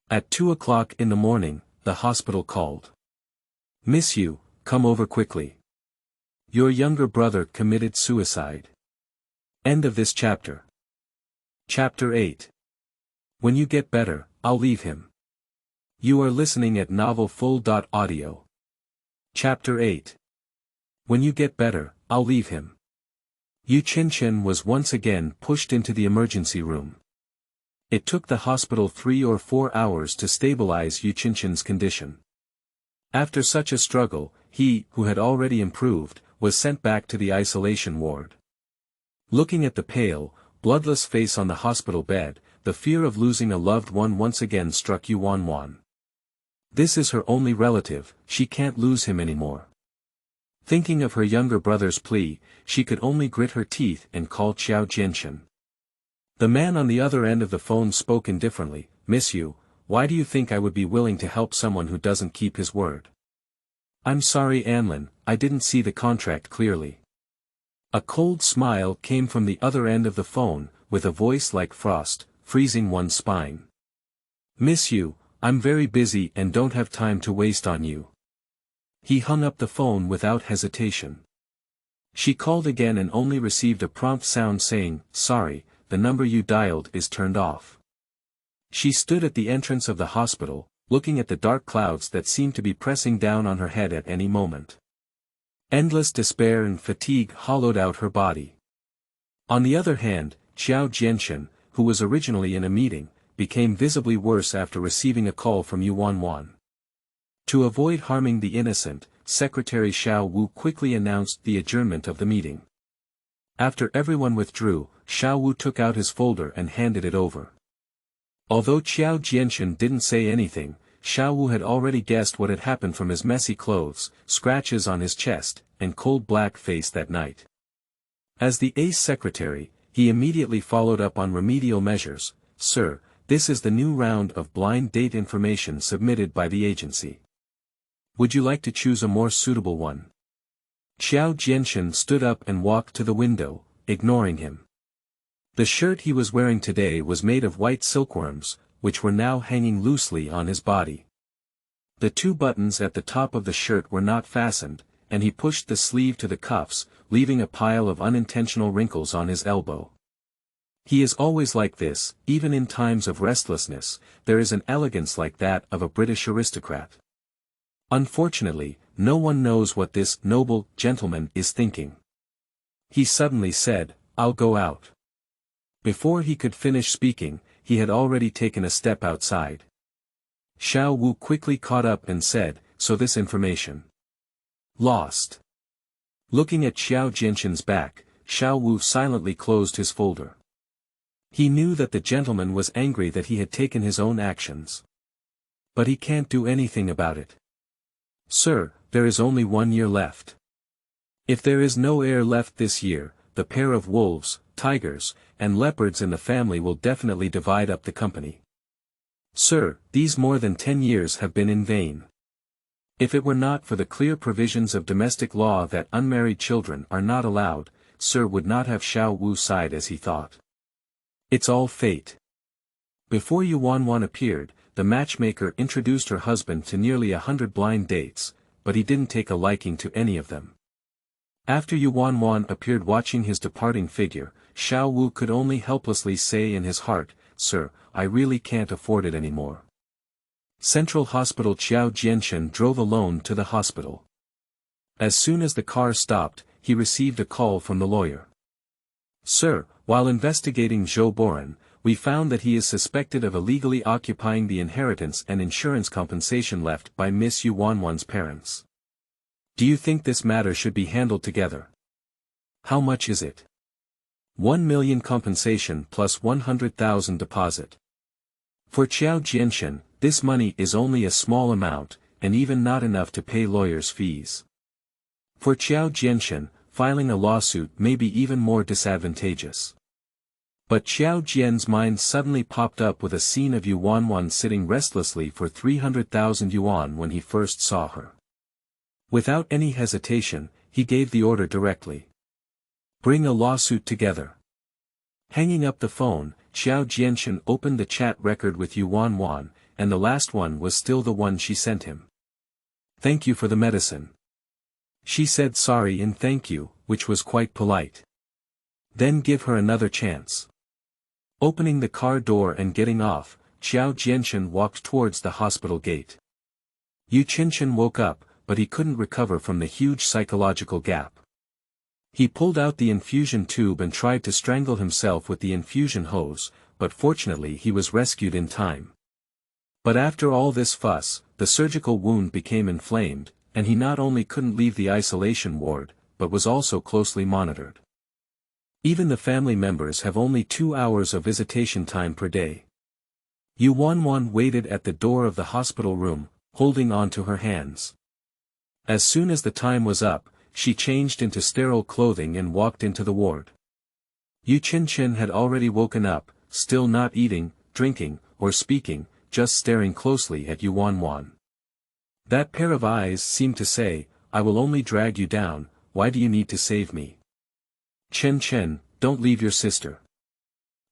At 2 o'clock in the morning, the hospital called. "Miss Yu, come over quickly. Your younger brother committed suicide." End of this chapter. Chapter 8. When you get better, I'll leave him. You are listening at novelfull.audio. Chapter 8. When you get better, I'll leave him. Yu Qianqian was once again pushed into the emergency room. It took the hospital 3 or 4 hours to stabilize Yu Qianqian's condition. After such a struggle, he, who had already improved, was sent back to the isolation ward. Looking at the pale, bloodless face on the hospital bed, the fear of losing a loved one once again struck Yuan. This is her only relative, she can't lose him anymore. Thinking of her younger brother's plea, she could only grit her teeth and call Qiao Jianshan. The man on the other end of the phone spoke indifferently, "Miss Yu, why do you think I would be willing to help someone who doesn't keep his word?" "I'm sorry Anlin, I didn't see the contract clearly." A cold smile came from the other end of the phone, with a voice like frost, freezing one's spine. "Miss Yu, I'm very busy and don't have time to waste on you." He hung up the phone without hesitation. She called again and only received a prompt sound saying, "Sorry, the number you dialed is turned off." She stood at the entrance of the hospital, looking at the dark clouds that seemed to be pressing down on her head at any moment. Endless despair and fatigue hollowed out her body. On the other hand, Qiao Jianshan, who was originally in a meeting, became visibly worse after receiving a call from Yuan. To avoid harming the innocent, Secretary Xiao Wu quickly announced the adjournment of the meeting. After everyone withdrew, Xiao Wu took out his folder and handed it over. Although Qiao Jianshan didn't say anything, Xiao Wu had already guessed what had happened from his messy clothes, scratches on his chest, and cold black face that night. As the ace secretary, he immediately followed up on remedial measures. "Sir, this is the new round of blind date information submitted by the agency. Would you like to choose a more suitable one?" Qiao Jianshan stood up and walked to the window, ignoring him. The shirt he was wearing today was made of white silkworms, which were now hanging loosely on his body. The two buttons at the top of the shirt were not fastened, and he pushed the sleeve to the cuffs, leaving a pile of unintentional wrinkles on his elbow. He is always like this, even in times of restlessness, there is an elegance like that of a British aristocrat. Unfortunately, no one knows what this noble gentleman is thinking. He suddenly said, "I'll go out." Before he could finish speaking, he had already taken a step outside. Xiao Wu quickly caught up and said, "So this information lost." Looking at Qiao Jianshan's back, Xiao Wu silently closed his folder. He knew that the gentleman was angry that he had taken his own actions. But he can't do anything about it. "Sir, there is only 1 year left. If there is no heir left this year, the pair of wolves, tigers, and leopards in the family will definitely divide up the company. Sir, these more than 10 years have been in vain. If it were not for the clear provisions of domestic law that unmarried children are not allowed, Sir would not have." Xiao Wu sighed as he thought. "It's all fate." Before Yuan appeared, the matchmaker introduced her husband to nearly 100 blind dates, but he didn't take a liking to any of them. After Yuan appeared watching his departing figure, Xiao Wu could only helplessly say in his heart, "Sir, I really can't afford it anymore." Central Hospital. Qiao Jianshan drove alone to the hospital. As soon as the car stopped, he received a call from the lawyer. "Sir, while investigating Zhou Boren, we found that he is suspected of illegally occupying the inheritance and insurance compensation left by Miss Yuan's parents. Do you think this matter should be handled together? How much is it?" 1 million compensation plus 100,000 deposit. For Qiao Jianshan, this money is only a small amount, and even not enough to pay lawyers' fees. For Qiao Jianshan, filing a lawsuit may be even more disadvantageous. But Qiao Jian's mind suddenly popped up with a scene of Yuan sitting restlessly for 300,000 yuan when he first saw her. Without any hesitation, he gave the order directly. "Bring a lawsuit together." Hanging up the phone, Qiao Jianshan opened the chat record with Yuan, and the last one was still the one she sent him. "Thank you for the medicine." She said sorry and thank you, which was quite polite. Then give her another chance. Opening the car door and getting off, Qiao Jianshan walked towards the hospital gate. Yu Qinshan woke up, but he couldn't recover from the huge psychological gap. He pulled out the infusion tube and tried to strangle himself with the infusion hose, but fortunately he was rescued in time. But after all this fuss, the surgical wound became inflamed, and he not only couldn't leave the isolation ward, but was also closely monitored. Even the family members have only 2 hours of visitation time per day. Yu Wanwan waited at the door of the hospital room, holding on to her hands. As soon as the time was up, she changed into sterile clothing and walked into the ward. Yu Qinchin had already woken up, still not eating, drinking, or speaking, just staring closely at Yu Wanwan. That pair of eyes seemed to say, "I will only drag you down, why do you need to save me? Chen, don't leave your sister."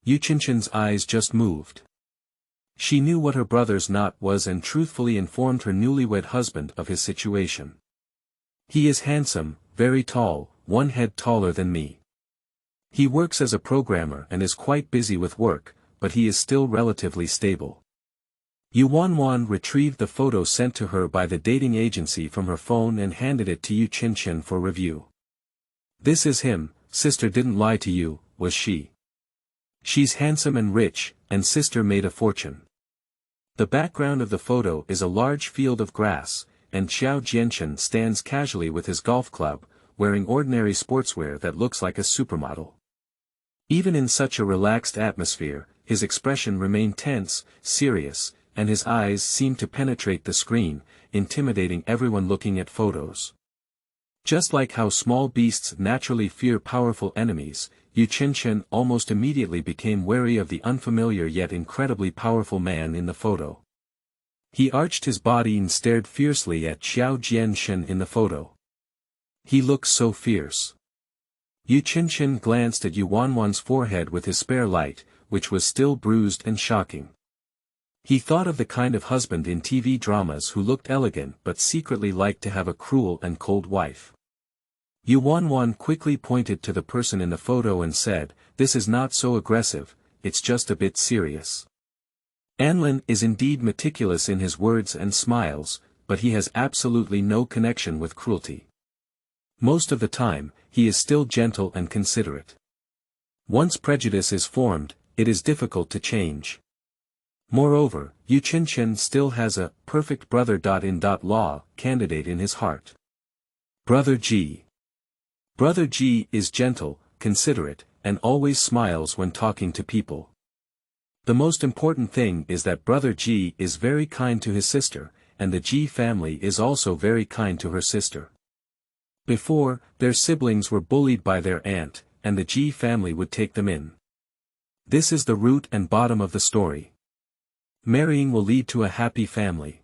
Yu Qinchin's eyes just moved. She knew what her brother's knot was and truthfully informed her newlywed husband of his situation. "He is handsome, very tall, 1 head taller than me. He works as a programmer and is quite busy with work, but he is still relatively stable." Yu Wanwan retrieved the photo sent to her by the dating agency from her phone and handed it to Yu Qinchin for review. "This is him, sister didn't lie to you, was she? She's handsome and rich, and sister made a fortune." The background of the photo is a large field of grass, and Qiao Jianchen stands casually with his golf club, wearing ordinary sportswear that looks like a supermodel. Even in such a relaxed atmosphere, his expression remained tense, serious, and his eyes seemed to penetrate the screen, intimidating everyone looking at photos. Just like how small beasts naturally fear powerful enemies, Yu Qinchin almost immediately became wary of the unfamiliar yet incredibly powerful man in the photo. He arched his body and stared fiercely at Qiao Jianchen in the photo. He looked so fierce. Yu Qinchin glanced at Yu Wanwan's forehead with his spare light, which was still bruised and shocking. He thought of the kind of husband in TV dramas who looked elegant but secretly liked to have a cruel and cold wife. Yu Wanwan quickly pointed to the person in the photo and said, "This is not so aggressive, it's just a bit serious." Anlin is indeed meticulous in his words and smiles, but he has absolutely no connection with cruelty. Most of the time, he is still gentle and considerate. Once prejudice is formed, it is difficult to change. Moreover, Yu Qinchin still has a perfect brother-in-law candidate in his heart. Brother G. Brother G is gentle, considerate, and always smiles when talking to people. The most important thing is that Brother G is very kind to his sister, and the G family is also very kind to her sister. Before, their siblings were bullied by their aunt, and the G family would take them in. This is the root and bottom of the story. Marrying will lead to a happy family.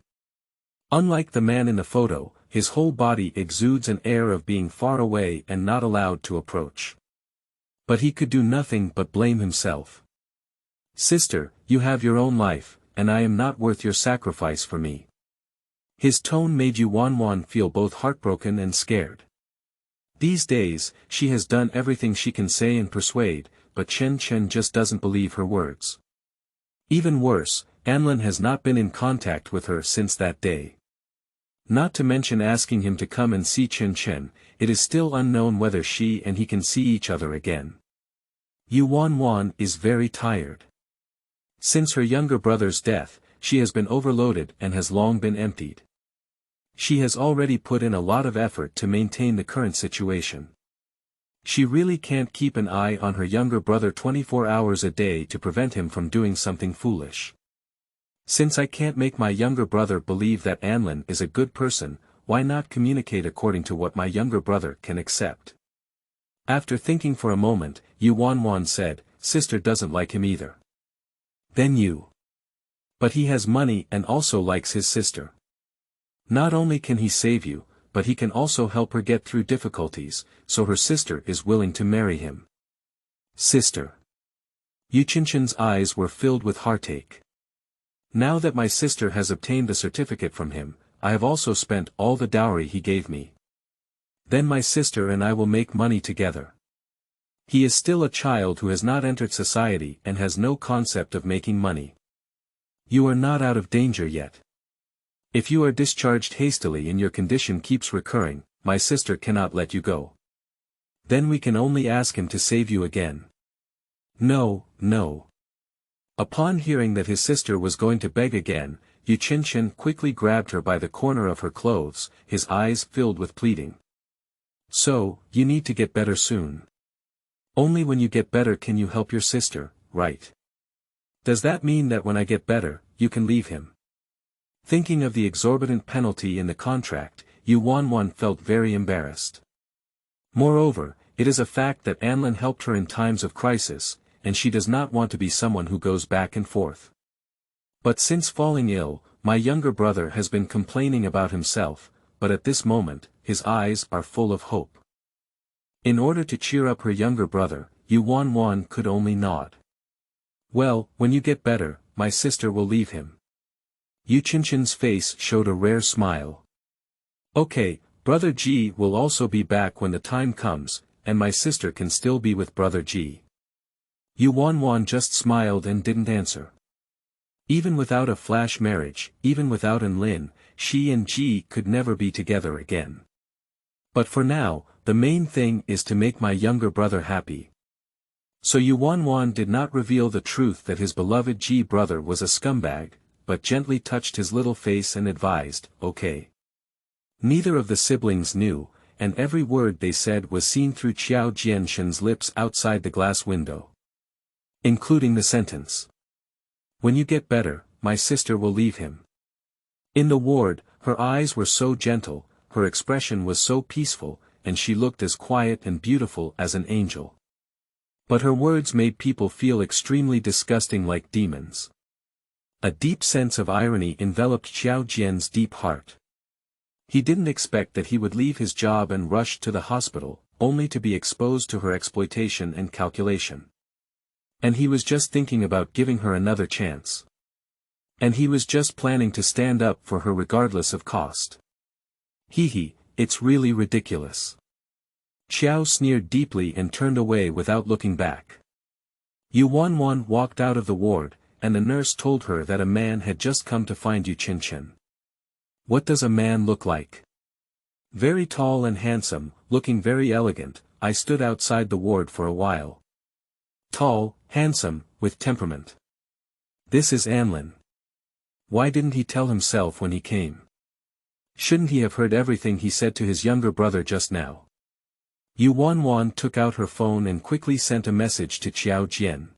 Unlike the man in the photo, his whole body exudes an air of being far away and not allowed to approach. But he could do nothing but blame himself. "Sister, you have your own life, and I am not worth your sacrifice for me." His tone made Yu Wanwan feel both heartbroken and scared. These days, she has done everything she can say and persuade, but Chen just doesn't believe her words. Even worse, Anlin has not been in contact with her since that day. Not to mention asking him to come and see Chen, it is still unknown whether she and he can see each other again. Yu Wanwan is very tired. Since her younger brother's death, she has been overloaded and has long been emptied. She has already put in a lot of effort to maintain the current situation. She really can't keep an eye on her younger brother 24 hours a day to prevent him from doing something foolish. Since I can't make my younger brother believe that Anlin is a good person, why not communicate according to what my younger brother can accept? After thinking for a moment, Yu Wanwan said, "Sister doesn't like him either." "Then you." "But he has money and also likes his sister. Not only can he save you, but he can also help her get through difficulties, so her sister is willing to marry him." "Sister." Yu Qinchin's eyes were filled with heartache. "Now that my sister has obtained the certificate from him, I have also spent all the dowry he gave me. Then my sister and I will make money together. He is still a child who has not entered society and has no concept of making money. You are not out of danger yet. If you are discharged hastily and your condition keeps recurring, my sister cannot let you go. Then we can only ask him to save you again." "No, no." Upon hearing that his sister was going to beg again, Yu Qinchin quickly grabbed her by the corner of her clothes, his eyes filled with pleading. So, you need to get better soon. Only when you get better can you help your sister, right? Does that mean that when I get better, you can leave him? Thinking of the exorbitant penalty in the contract, Yu Wanwan felt very embarrassed. Moreover, it is a fact that Anlin helped her in times of crisis, and she does not want to be someone who goes back and forth. But since falling ill, my younger brother has been complaining about himself, but at this moment, his eyes are full of hope. In order to cheer up her younger brother, Yu Wanwan could only nod. Well, when you get better, my sister will leave him. Yu Qinchen's face showed a rare smile. Okay, Brother Ji will also be back when the time comes, and my sister can still be with Brother Ji. Yu Wanwan just smiled and didn't answer. Even without a flash marriage, even without Anlin, she and Ji could never be together again. But for now, the main thing is to make my younger brother happy. So Yu Wanwan did not reveal the truth that his beloved Ji brother was a scumbag, but gently touched his little face and advised, okay. Neither of the siblings knew, and every word they said was seen through Qiao Jianshen's lips outside the glass window. Including the sentence. When you get better, my sister will leave him. In the ward, her eyes were so gentle, her expression was so peaceful, and she looked as quiet and beautiful as an angel. But her words made people feel extremely disgusting like demons. A deep sense of irony enveloped Qiao Jian's deep heart. He didn't expect that he would leave his job and rush to the hospital, only to be exposed to her exploitation and calculation. And he was just thinking about giving her another chance. And he was just planning to stand up for her regardless of cost. Hee, it's really ridiculous. Qiao sneered deeply and turned away without looking back. Yu Wanwan walked out of the ward, and the nurse told her that a man had just come to find Yu Qinchen. What does a man look like? Very tall and handsome, looking very elegant. I stood outside the ward for a while. Tall, handsome, with temperament. This is Anlin. Why didn't he tell himself when he came? Shouldn't he have heard everything he said to his younger brother just now? Yu Wanwan took out her phone and quickly sent a message to Qiao Jian.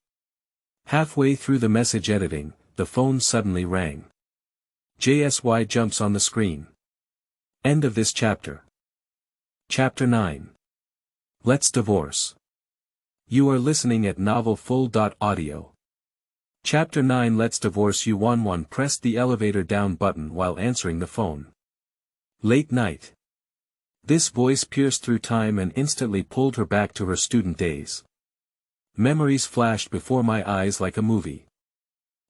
Halfway through the message editing, the phone suddenly rang. JSY jumps on the screen. End of this chapter. Chapter 9. Let's divorce. You are listening at novelfull.audio. Chapter 9. Let's divorce. Yu Wanwan pressed the elevator down button while answering the phone. Late night. This voice pierced through time and instantly pulled her back to her student days. Memories flashed before my eyes like a movie.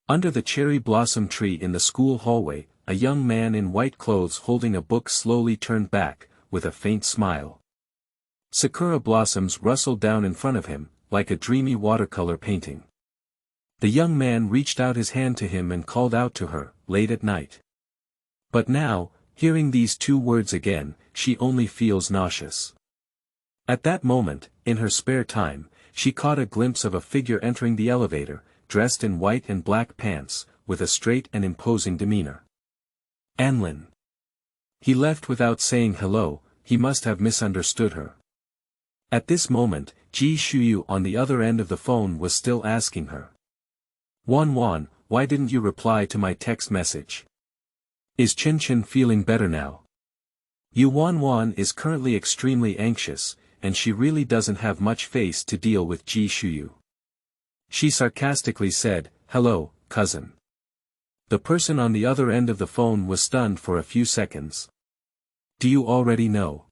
Under the cherry blossom tree in the school hallway, a young man in white clothes holding a book slowly turned back, with a faint smile. Sakura blossoms rustled down in front of him, like a dreamy watercolor painting. The young man reached out his hand to him and called out to her, late at night. But now, hearing these two words again, she only feels nauseous. At that moment, in her spare time, she caught a glimpse of a figure entering the elevator, dressed in white and black pants, with a straight and imposing demeanor. Anlin. He left without saying hello. He must have misunderstood her. At this moment, Ji Shuyu on the other end of the phone was still asking her. Wanwan, why didn't you reply to my text message? Is Qinchen feeling better now? Yu Wanwan is currently extremely anxious, and she really doesn't have much face to deal with Ji Shuyu. She sarcastically said, hello, cousin. The person on the other end of the phone was stunned for a few seconds. Do you already know?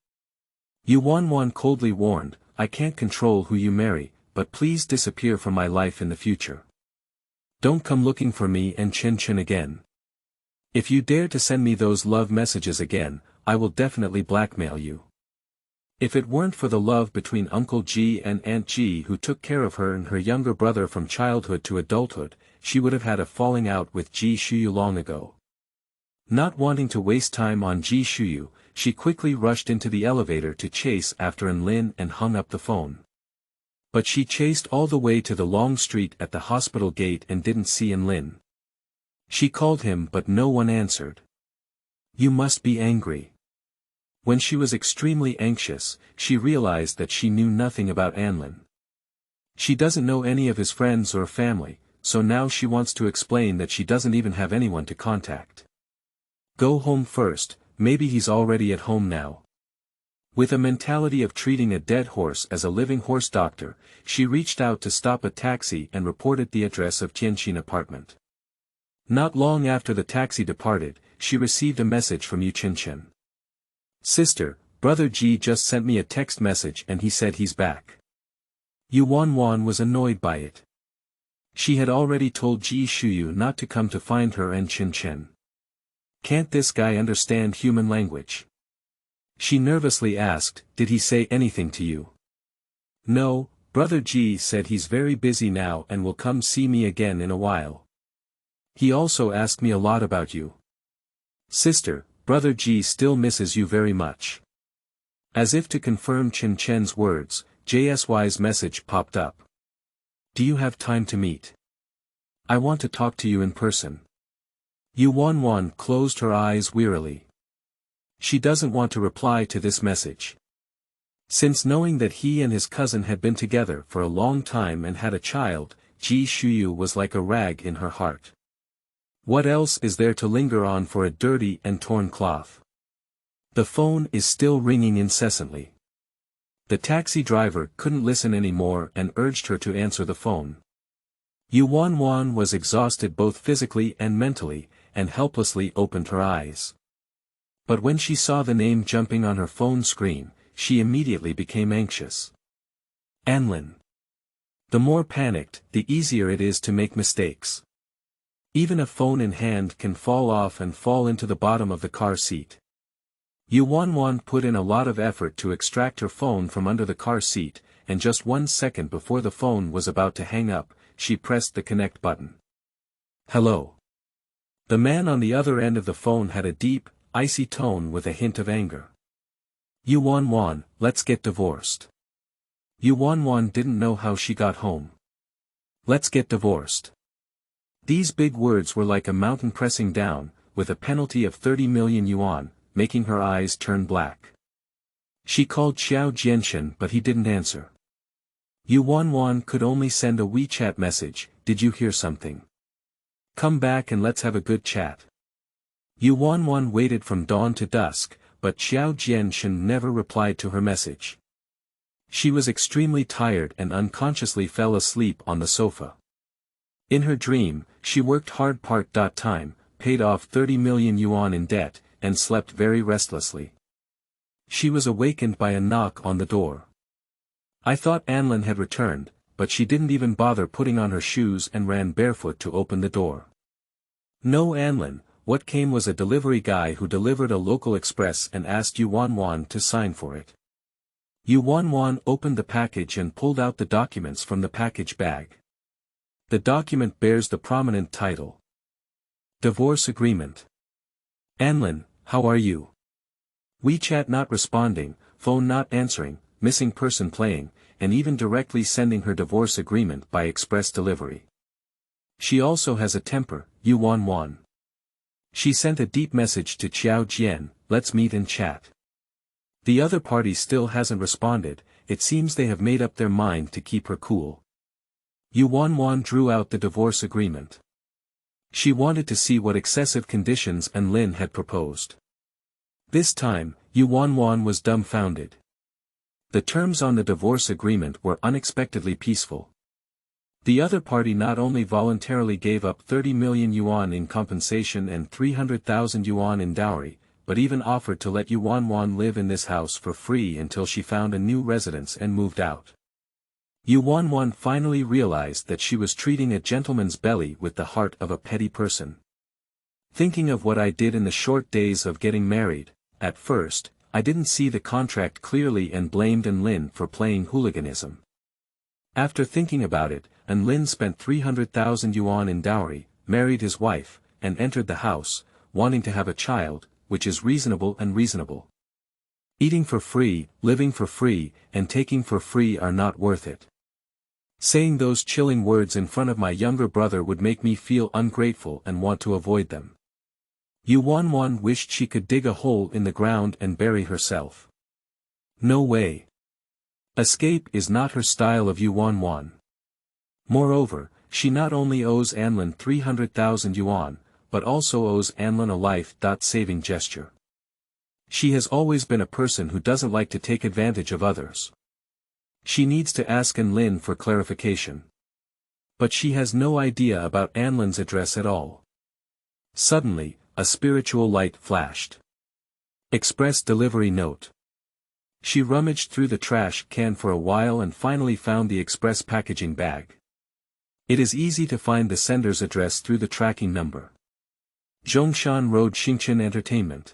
Yu Wanwan coldly warned, I can't control who you marry, but please disappear from my life in the future. Don't come looking for me and Qinchen again. If you dare to send me those love messages again, I will definitely blackmail you. If it weren't for the love between Uncle Ji and Aunt Ji who took care of her and her younger brother from childhood to adulthood, she would have had a falling out with Ji Shuyu long ago. Not wanting to waste time on Ji Shuyu, she quickly rushed into the elevator to chase after Anlin and hung up the phone. But she chased all the way to the long street at the hospital gate and didn't see Anlin. She called him but no one answered. You must be angry. When she was extremely anxious, she realized that she knew nothing about Anlin. She doesn't know any of his friends or family, so now she wants to explain that she doesn't even have anyone to contact. Go home first, maybe he's already at home now. With a mentality of treating a dead horse as a living horse doctor, she reached out to stop a taxi and reported the address of Tianqin apartment. Not long after the taxi departed, she received a message from Yu Chenchen. Sister, Brother Ji just sent me a text message and he said he's back. Yu Wanwan was annoyed by it. She had already told Ji Shuyu not to come to find her and Chenchen. Can't this guy understand human language? She nervously asked, did he say anything to you? No, Brother Ji said he's very busy now and will come see me again in a while. He also asked me a lot about you. Sister, Brother Ji still misses you very much. As if to confirm Chen Chen's words, JSY's message popped up. Do you have time to meet? I want to talk to you in person. Yu Wanwan closed her eyes wearily. She doesn't want to reply to this message. Since knowing that he and his cousin had been together for a long time and had a child, Ji Shuyu was like a rag in her heart. What else is there to linger on for a dirty and torn cloth? The phone is still ringing incessantly. The taxi driver couldn't listen anymore and urged her to answer the phone. Yu Wanwan was exhausted both physically and mentally, and helplessly opened her eyes. But when she saw the name jumping on her phone screen, she immediately became anxious. Anlin. The more panicked, the easier it is to make mistakes. Even a phone in hand can fall off and fall into the bottom of the car seat. Yu Wanwan put in a lot of effort to extract her phone from under the car seat, and just 1 second before the phone was about to hang up, she pressed the connect button. Hello. The man on the other end of the phone had a deep, icy tone with a hint of anger. Yu Wanwan, let's get divorced. Yu Wanwan didn't know how she got home. Let's get divorced. These big words were like a mountain pressing down, with a penalty of 30 million yuan, making her eyes turn black. She called Qiao Jianshan but he didn't answer. Yu Wanwan could only send a WeChat message, did you hear something? Come back and let's have a good chat. Yu Wanwan waited from dawn to dusk, but Qiao Jianshan never replied to her message. She was extremely tired and unconsciously fell asleep on the sofa. In her dream, she worked hard part-time, paid off 30 million yuan in debt, and slept very restlessly. She was awakened by a knock on the door. I thought Anlin had returned, but she didn't even bother putting on her shoes and ran barefoot to open the door. No Anlin, what came was a delivery guy who delivered a local express and asked Yu Wanwan to sign for it. Yu Wanwan opened the package and pulled out the documents from the package bag. The document bears the prominent title. Divorce Agreement. Anlin, how are you? WeChat not responding, phone not answering, missing person playing, and even directly sending her divorce agreement by express delivery. She also has a temper, Yu Wanwan. She sent a deep message to Qiao Jian, let's meet and chat. The other party still hasn't responded, it seems they have made up their mind to keep her cool. Yu Wanwan drew out the divorce agreement. She wanted to see what excessive conditions Anlin had proposed. This time, Yu Wanwan was dumbfounded. The terms on the divorce agreement were unexpectedly peaceful. The other party not only voluntarily gave up 30 million yuan in compensation and 300,000 yuan in dowry, but even offered to let Yu Wanwan live in this house for free until she found a new residence and moved out. Yu Wanwan finally realized that she was treating a gentleman's belly with the heart of a petty person. Thinking of what I did in the short days of getting married, at first, I didn't see the contract clearly and blamed Anlin for playing hooliganism. After thinking about it, Anlin spent 300,000 yuan in dowry, married his wife, and entered the house, wanting to have a child, which is reasonable and reasonable. Eating for free, living for free, and taking for free are not worth it. Saying those chilling words in front of my younger brother would make me feel ungrateful and want to avoid them. Yu Wanwan wished she could dig a hole in the ground and bury herself. No way. Escape is not her style of Yu Wanwan. Moreover, she not only owes Anlin 300,000 yuan, but also owes Anlin a life-saving gesture. She has always been a person who doesn't like to take advantage of others. She needs to ask Anlin for clarification. But she has no idea about Anlin's address at all. Suddenly, a spiritual light flashed. Express delivery note. She rummaged through the trash can for a while and finally found the express packaging bag. It is easy to find the sender's address through the tracking number. Zhongshan Road Xingchen Entertainment.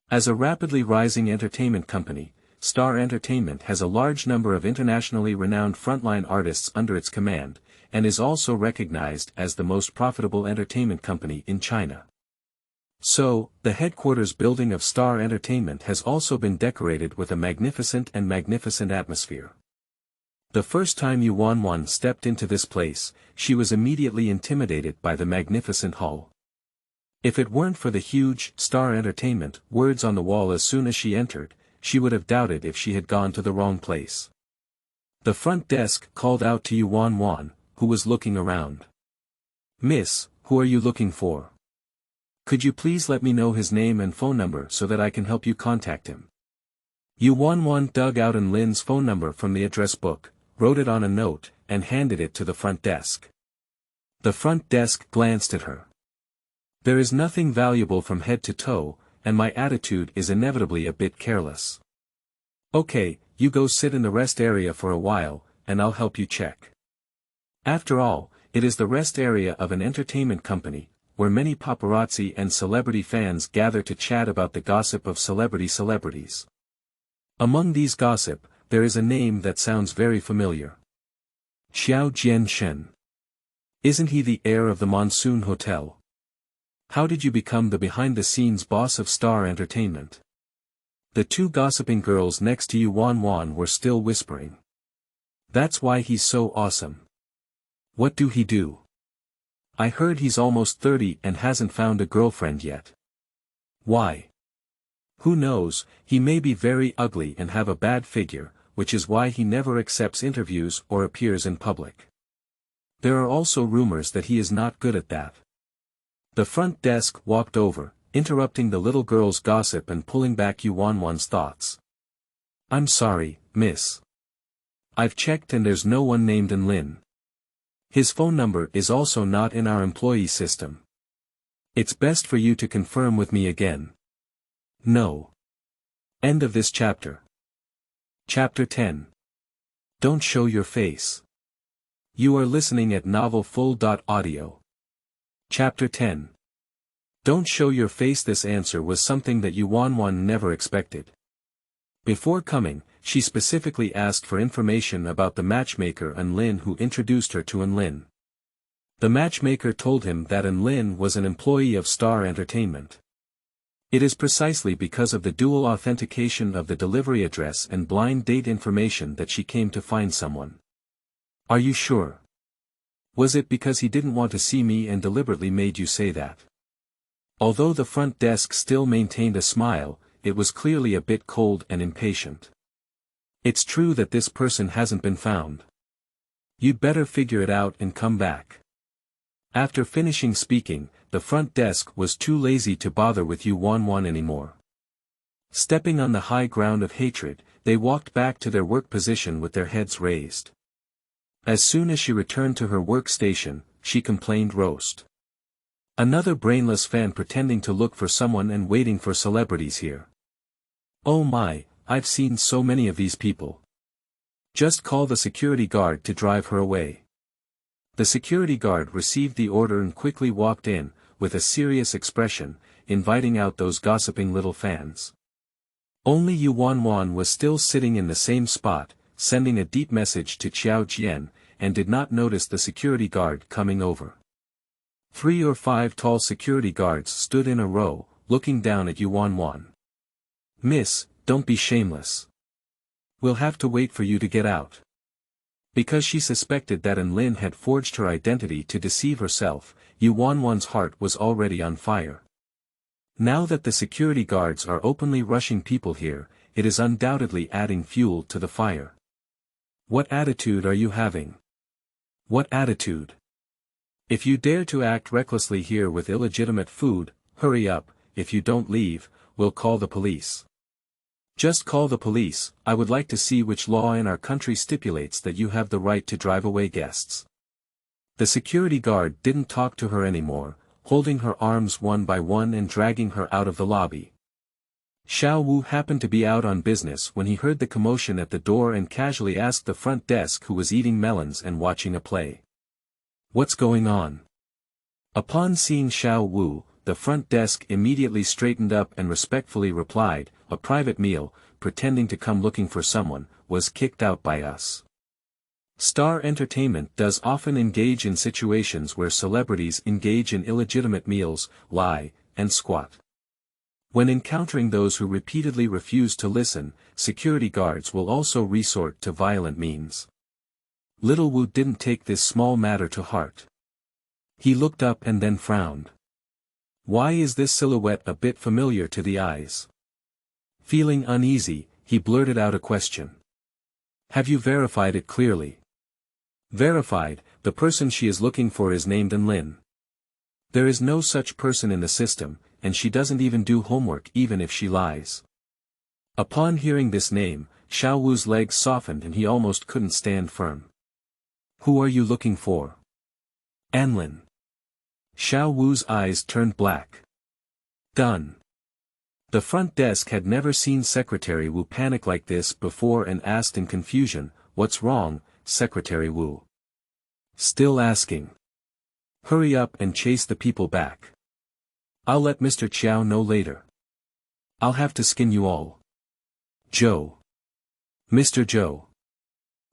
As a rapidly rising entertainment company, Star Entertainment has a large number of internationally renowned frontline artists under its command, and is also recognized as the most profitable entertainment company in China. So, the headquarters building of Star Entertainment has also been decorated with a magnificent atmosphere. The first time Yu Wanwan stepped into this place, she was immediately intimidated by the magnificent hall. If it weren't for the huge Star Entertainment words on the wall as soon as she entered, she would have doubted if she had gone to the wrong place. The front desk called out to Yu Wanwan, who was looking around. "Miss, who are you looking for? Could you please let me know his name and phone number so that I can help you contact him?" Yu Wanwan dug out Anlin's phone number from the address book, wrote it on a note, and handed it to the front desk. The front desk glanced at her. "There is nothing valuable from head to toe, and my attitude is inevitably a bit careless. Okay, you go sit in the rest area for a while, and I'll help you check." After all, it is the rest area of an entertainment company, where many paparazzi and celebrity fans gather to chat about the gossip of celebrities. Among these gossip, there is a name that sounds very familiar. Qiao Jianshen. Isn't he the heir of the Monsoon Hotel? How did you become the behind-the-scenes boss of Star Entertainment? The two gossiping girls next to Yu Wanwan were still whispering. That's why he's so awesome. What do he do? I heard he's almost 30 and hasn't found a girlfriend yet. Why? Who knows, he may be very ugly and have a bad figure, which is why he never accepts interviews or appears in public. There are also rumors that he is not good at that. The front desk walked over, interrupting the little girl's gossip and pulling back Yu Wanwan's thoughts. "I'm sorry, miss. I've checked and there's no one named Anlin. His phone number is also not in our employee system. It's best for you to confirm with me again." No. End of this chapter. Chapter 10. Don't show your face. You are listening at novelfull.audio. Chapter 10. Don't show your face. This answer was something that Yu Wanwan never expected. Before coming, she specifically asked for information about the matchmaker Anlin who introduced her to Anlin. The matchmaker told him that Anlin was an employee of Star Entertainment. It is precisely because of the dual authentication of the delivery address and blind date information that she came to find someone. Are you sure? Was it because he didn't want to see me and deliberately made you say that? Although the front desk still maintained a smile, it was clearly a bit cold and impatient. It's true that this person hasn't been found. You'd better figure it out and come back. After finishing speaking, the front desk was too lazy to bother with Yu Wanwan anymore. Stepping on the high ground of hatred, they walked back to their work position with their heads raised. As soon as she returned to her workstation, she complained roast. Another brainless fan pretending to look for someone and waiting for celebrities here. Oh my, I've seen so many of these people. Just call the security guard to drive her away. The security guard received the order and quickly walked in, with a serious expression, inviting out those gossiping little fans. Only Yu Wanwan was still sitting in the same spot, sending a deep message to Qiao Jian, and did not notice the security guard coming over. 3 or 5 tall security guards stood in a row, looking down at Yu Wanwan. "Miss, don't be shameless. We'll have to wait for you to get out." Because she suspected that Anlin had forged her identity to deceive herself, Yu Wanwan's heart was already on fire. Now that the security guards are openly rushing people here, it is undoubtedly adding fuel to the fire. What attitude are you having? What attitude? If you dare to act recklessly here with illegitimate food, hurry up. If you don't leave, we'll call the police. Just call the police. I would like to see which law in our country stipulates that you have the right to drive away guests. The security guard didn't talk to her anymore, holding her arms one by one and dragging her out of the lobby. Qiao Wu happened to be out on business when he heard the commotion at the door and casually asked the front desk, who was eating melons and watching a play. What's going on? Upon seeing Qiao Wu, the front desk immediately straightened up and respectfully replied, a private meal, pretending to come looking for someone, was kicked out by us. Star Entertainment does often engage in situations where celebrities engage in illegitimate meals, lie, and squat. When encountering those who repeatedly refuse to listen, security guards will also resort to violent means. Little Wu didn't take this small matter to heart. He looked up and then frowned. Why is this silhouette a bit familiar to the eyes? Feeling uneasy, he blurted out a question. Have you verified it clearly? Verified, the person she is looking for is named Lin. There is no such person in the system, and she doesn't even do homework even if she lies. Upon hearing this name, Qiao Wu's legs softened and he almost couldn't stand firm. Who are you looking for? Anlin. Qiao Wu's eyes turned black. Done. The front desk had never seen Secretary Wu panic like this before and asked in confusion, What's wrong, Secretary Wu? Still asking. Hurry up and chase the people back. I'll let Mr. Qiao know later. I'll have to skin you all. Joe. Mr. Zhou.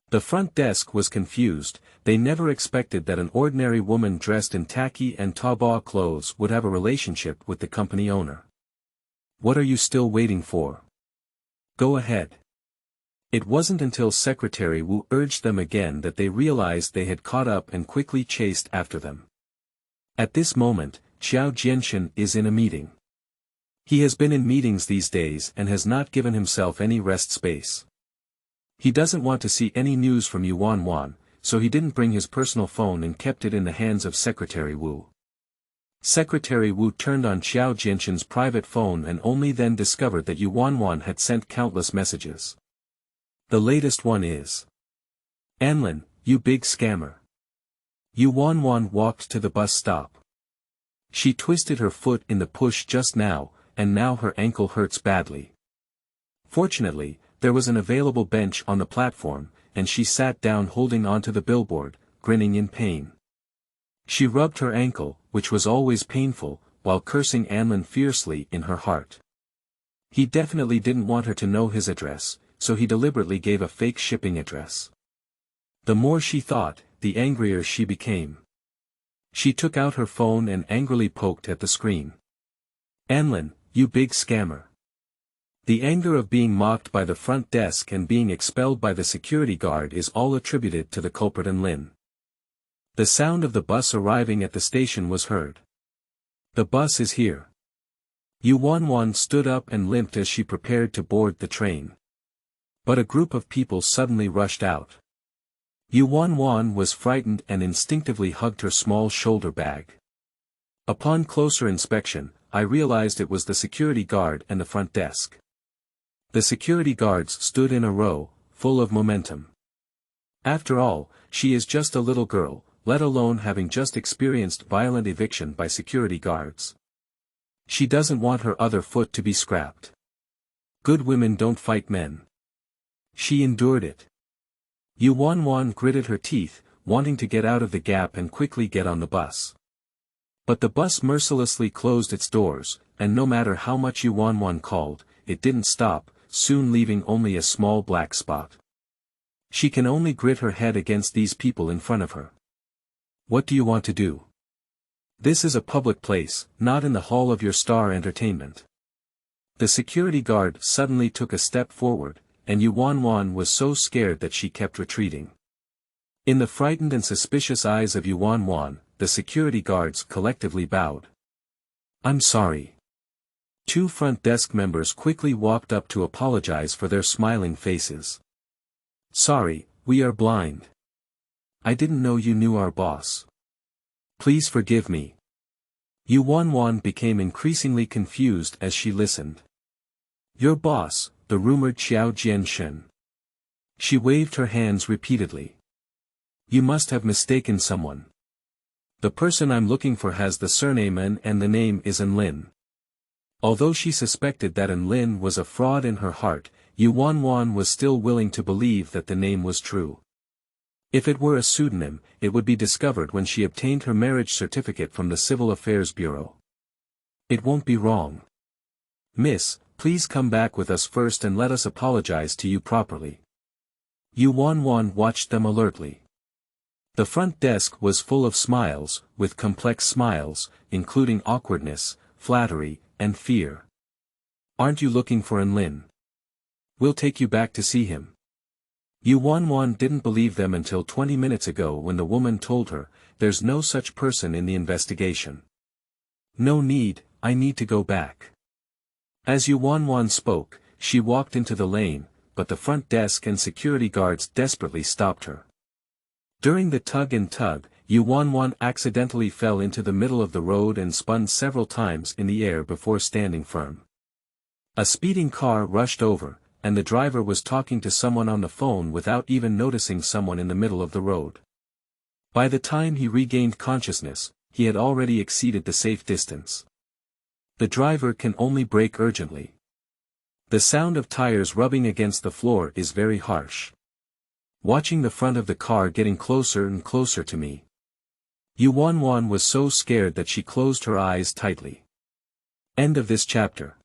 The front desk was confused. They never expected that an ordinary woman dressed in tacky and taobao clothes would have a relationship with the company owner. What are you still waiting for? Go ahead. It wasn't until Secretary Wu urged them again that they realized they had caught up and quickly chased after them. At this moment, Qiao Jianshan is in a meeting. He has been in meetings these days and has not given himself any rest space. He doesn't want to see any news from Yuan, so he didn't bring his personal phone and kept it in the hands of Secretary Wu. Secretary Wu turned on Qiao Jianshan's private phone and only then discovered that Yuan had sent countless messages. The latest one is, Anlin, you big scammer. Yuan walked to the bus stop. She twisted her foot in the push just now, and now her ankle hurts badly. Fortunately, there was an available bench on the platform, and she sat down holding onto the billboard, grinning in pain. She rubbed her ankle, which was always painful, while cursing Anlin fiercely in her heart. He definitely didn't want her to know his address, so he deliberately gave a fake shipping address. The more she thought, the angrier she became. She took out her phone and angrily poked at the screen. Anlin, you big scammer. The anger of being mocked by the front desk and being expelled by the security guard is all attributed to the culprit Lin. The sound of the bus arriving at the station was heard. The bus is here. Yuan stood up and limped as she prepared to board the train. But a group of people suddenly rushed out. Yuan was frightened and instinctively hugged her small shoulder bag. Upon closer inspection, I realized it was the security guard and the front desk. The security guards stood in a row, full of momentum. After all, she is just a little girl, let alone having just experienced violent eviction by security guards. She doesn't want her other foot to be scrapped. Good women don't fight men. She endured it. Yuan gritted her teeth, wanting to get out of the gap and quickly get on the bus. But the bus mercilessly closed its doors, and no matter how much Yuan called, it didn't stop, soon leaving only a small black spot. She can only grit her head against these people in front of her. What do you want to do? This is a public place, not in the hall of your Star Entertainment. The security guard suddenly took a step forward, and Yuan was so scared that she kept retreating. In the frightened and suspicious eyes of Yuan, the security guards collectively bowed. I'm sorry. Two front desk members quickly walked up to apologize for their smiling faces. Sorry, we are blind. I didn't know you knew our boss. Please forgive me. Yuan became increasingly confused as she listened. Your boss, the rumored Qiao Jianshen. She waved her hands repeatedly. You must have mistaken someone. The person I'm looking for has the surname An and the name is An Lin. Although she suspected that An Lin was a fraud in her heart, Yuan was still willing to believe that the name was true. If it were a pseudonym, it would be discovered when she obtained her marriage certificate from the Civil Affairs Bureau. It won't be wrong. Miss, please come back with us first and let us apologize to you properly. Yuan watched them alertly. The front desk was full of smiles, with complex smiles, including awkwardness, flattery, and fear. Aren't you looking for An Lin? We'll take you back to see him. Yuan didn't believe them until 20 minutes ago when the woman told her, there's no such person in the investigation. No need, I need to go back. As Yuan spoke, she walked into the lane, but the front desk and security guards desperately stopped her. During the tug and tug, Yuan accidentally fell into the middle of the road and spun several times in the air before standing firm. A speeding car rushed over, and the driver was talking to someone on the phone without even noticing someone in the middle of the road. By the time he regained consciousness, he had already exceeded the safe distance. The driver can only brake urgently. The sound of tires rubbing against the floor is very harsh. Watching the front of the car getting closer and closer to me. Yuan was so scared that she closed her eyes tightly. End of this chapter.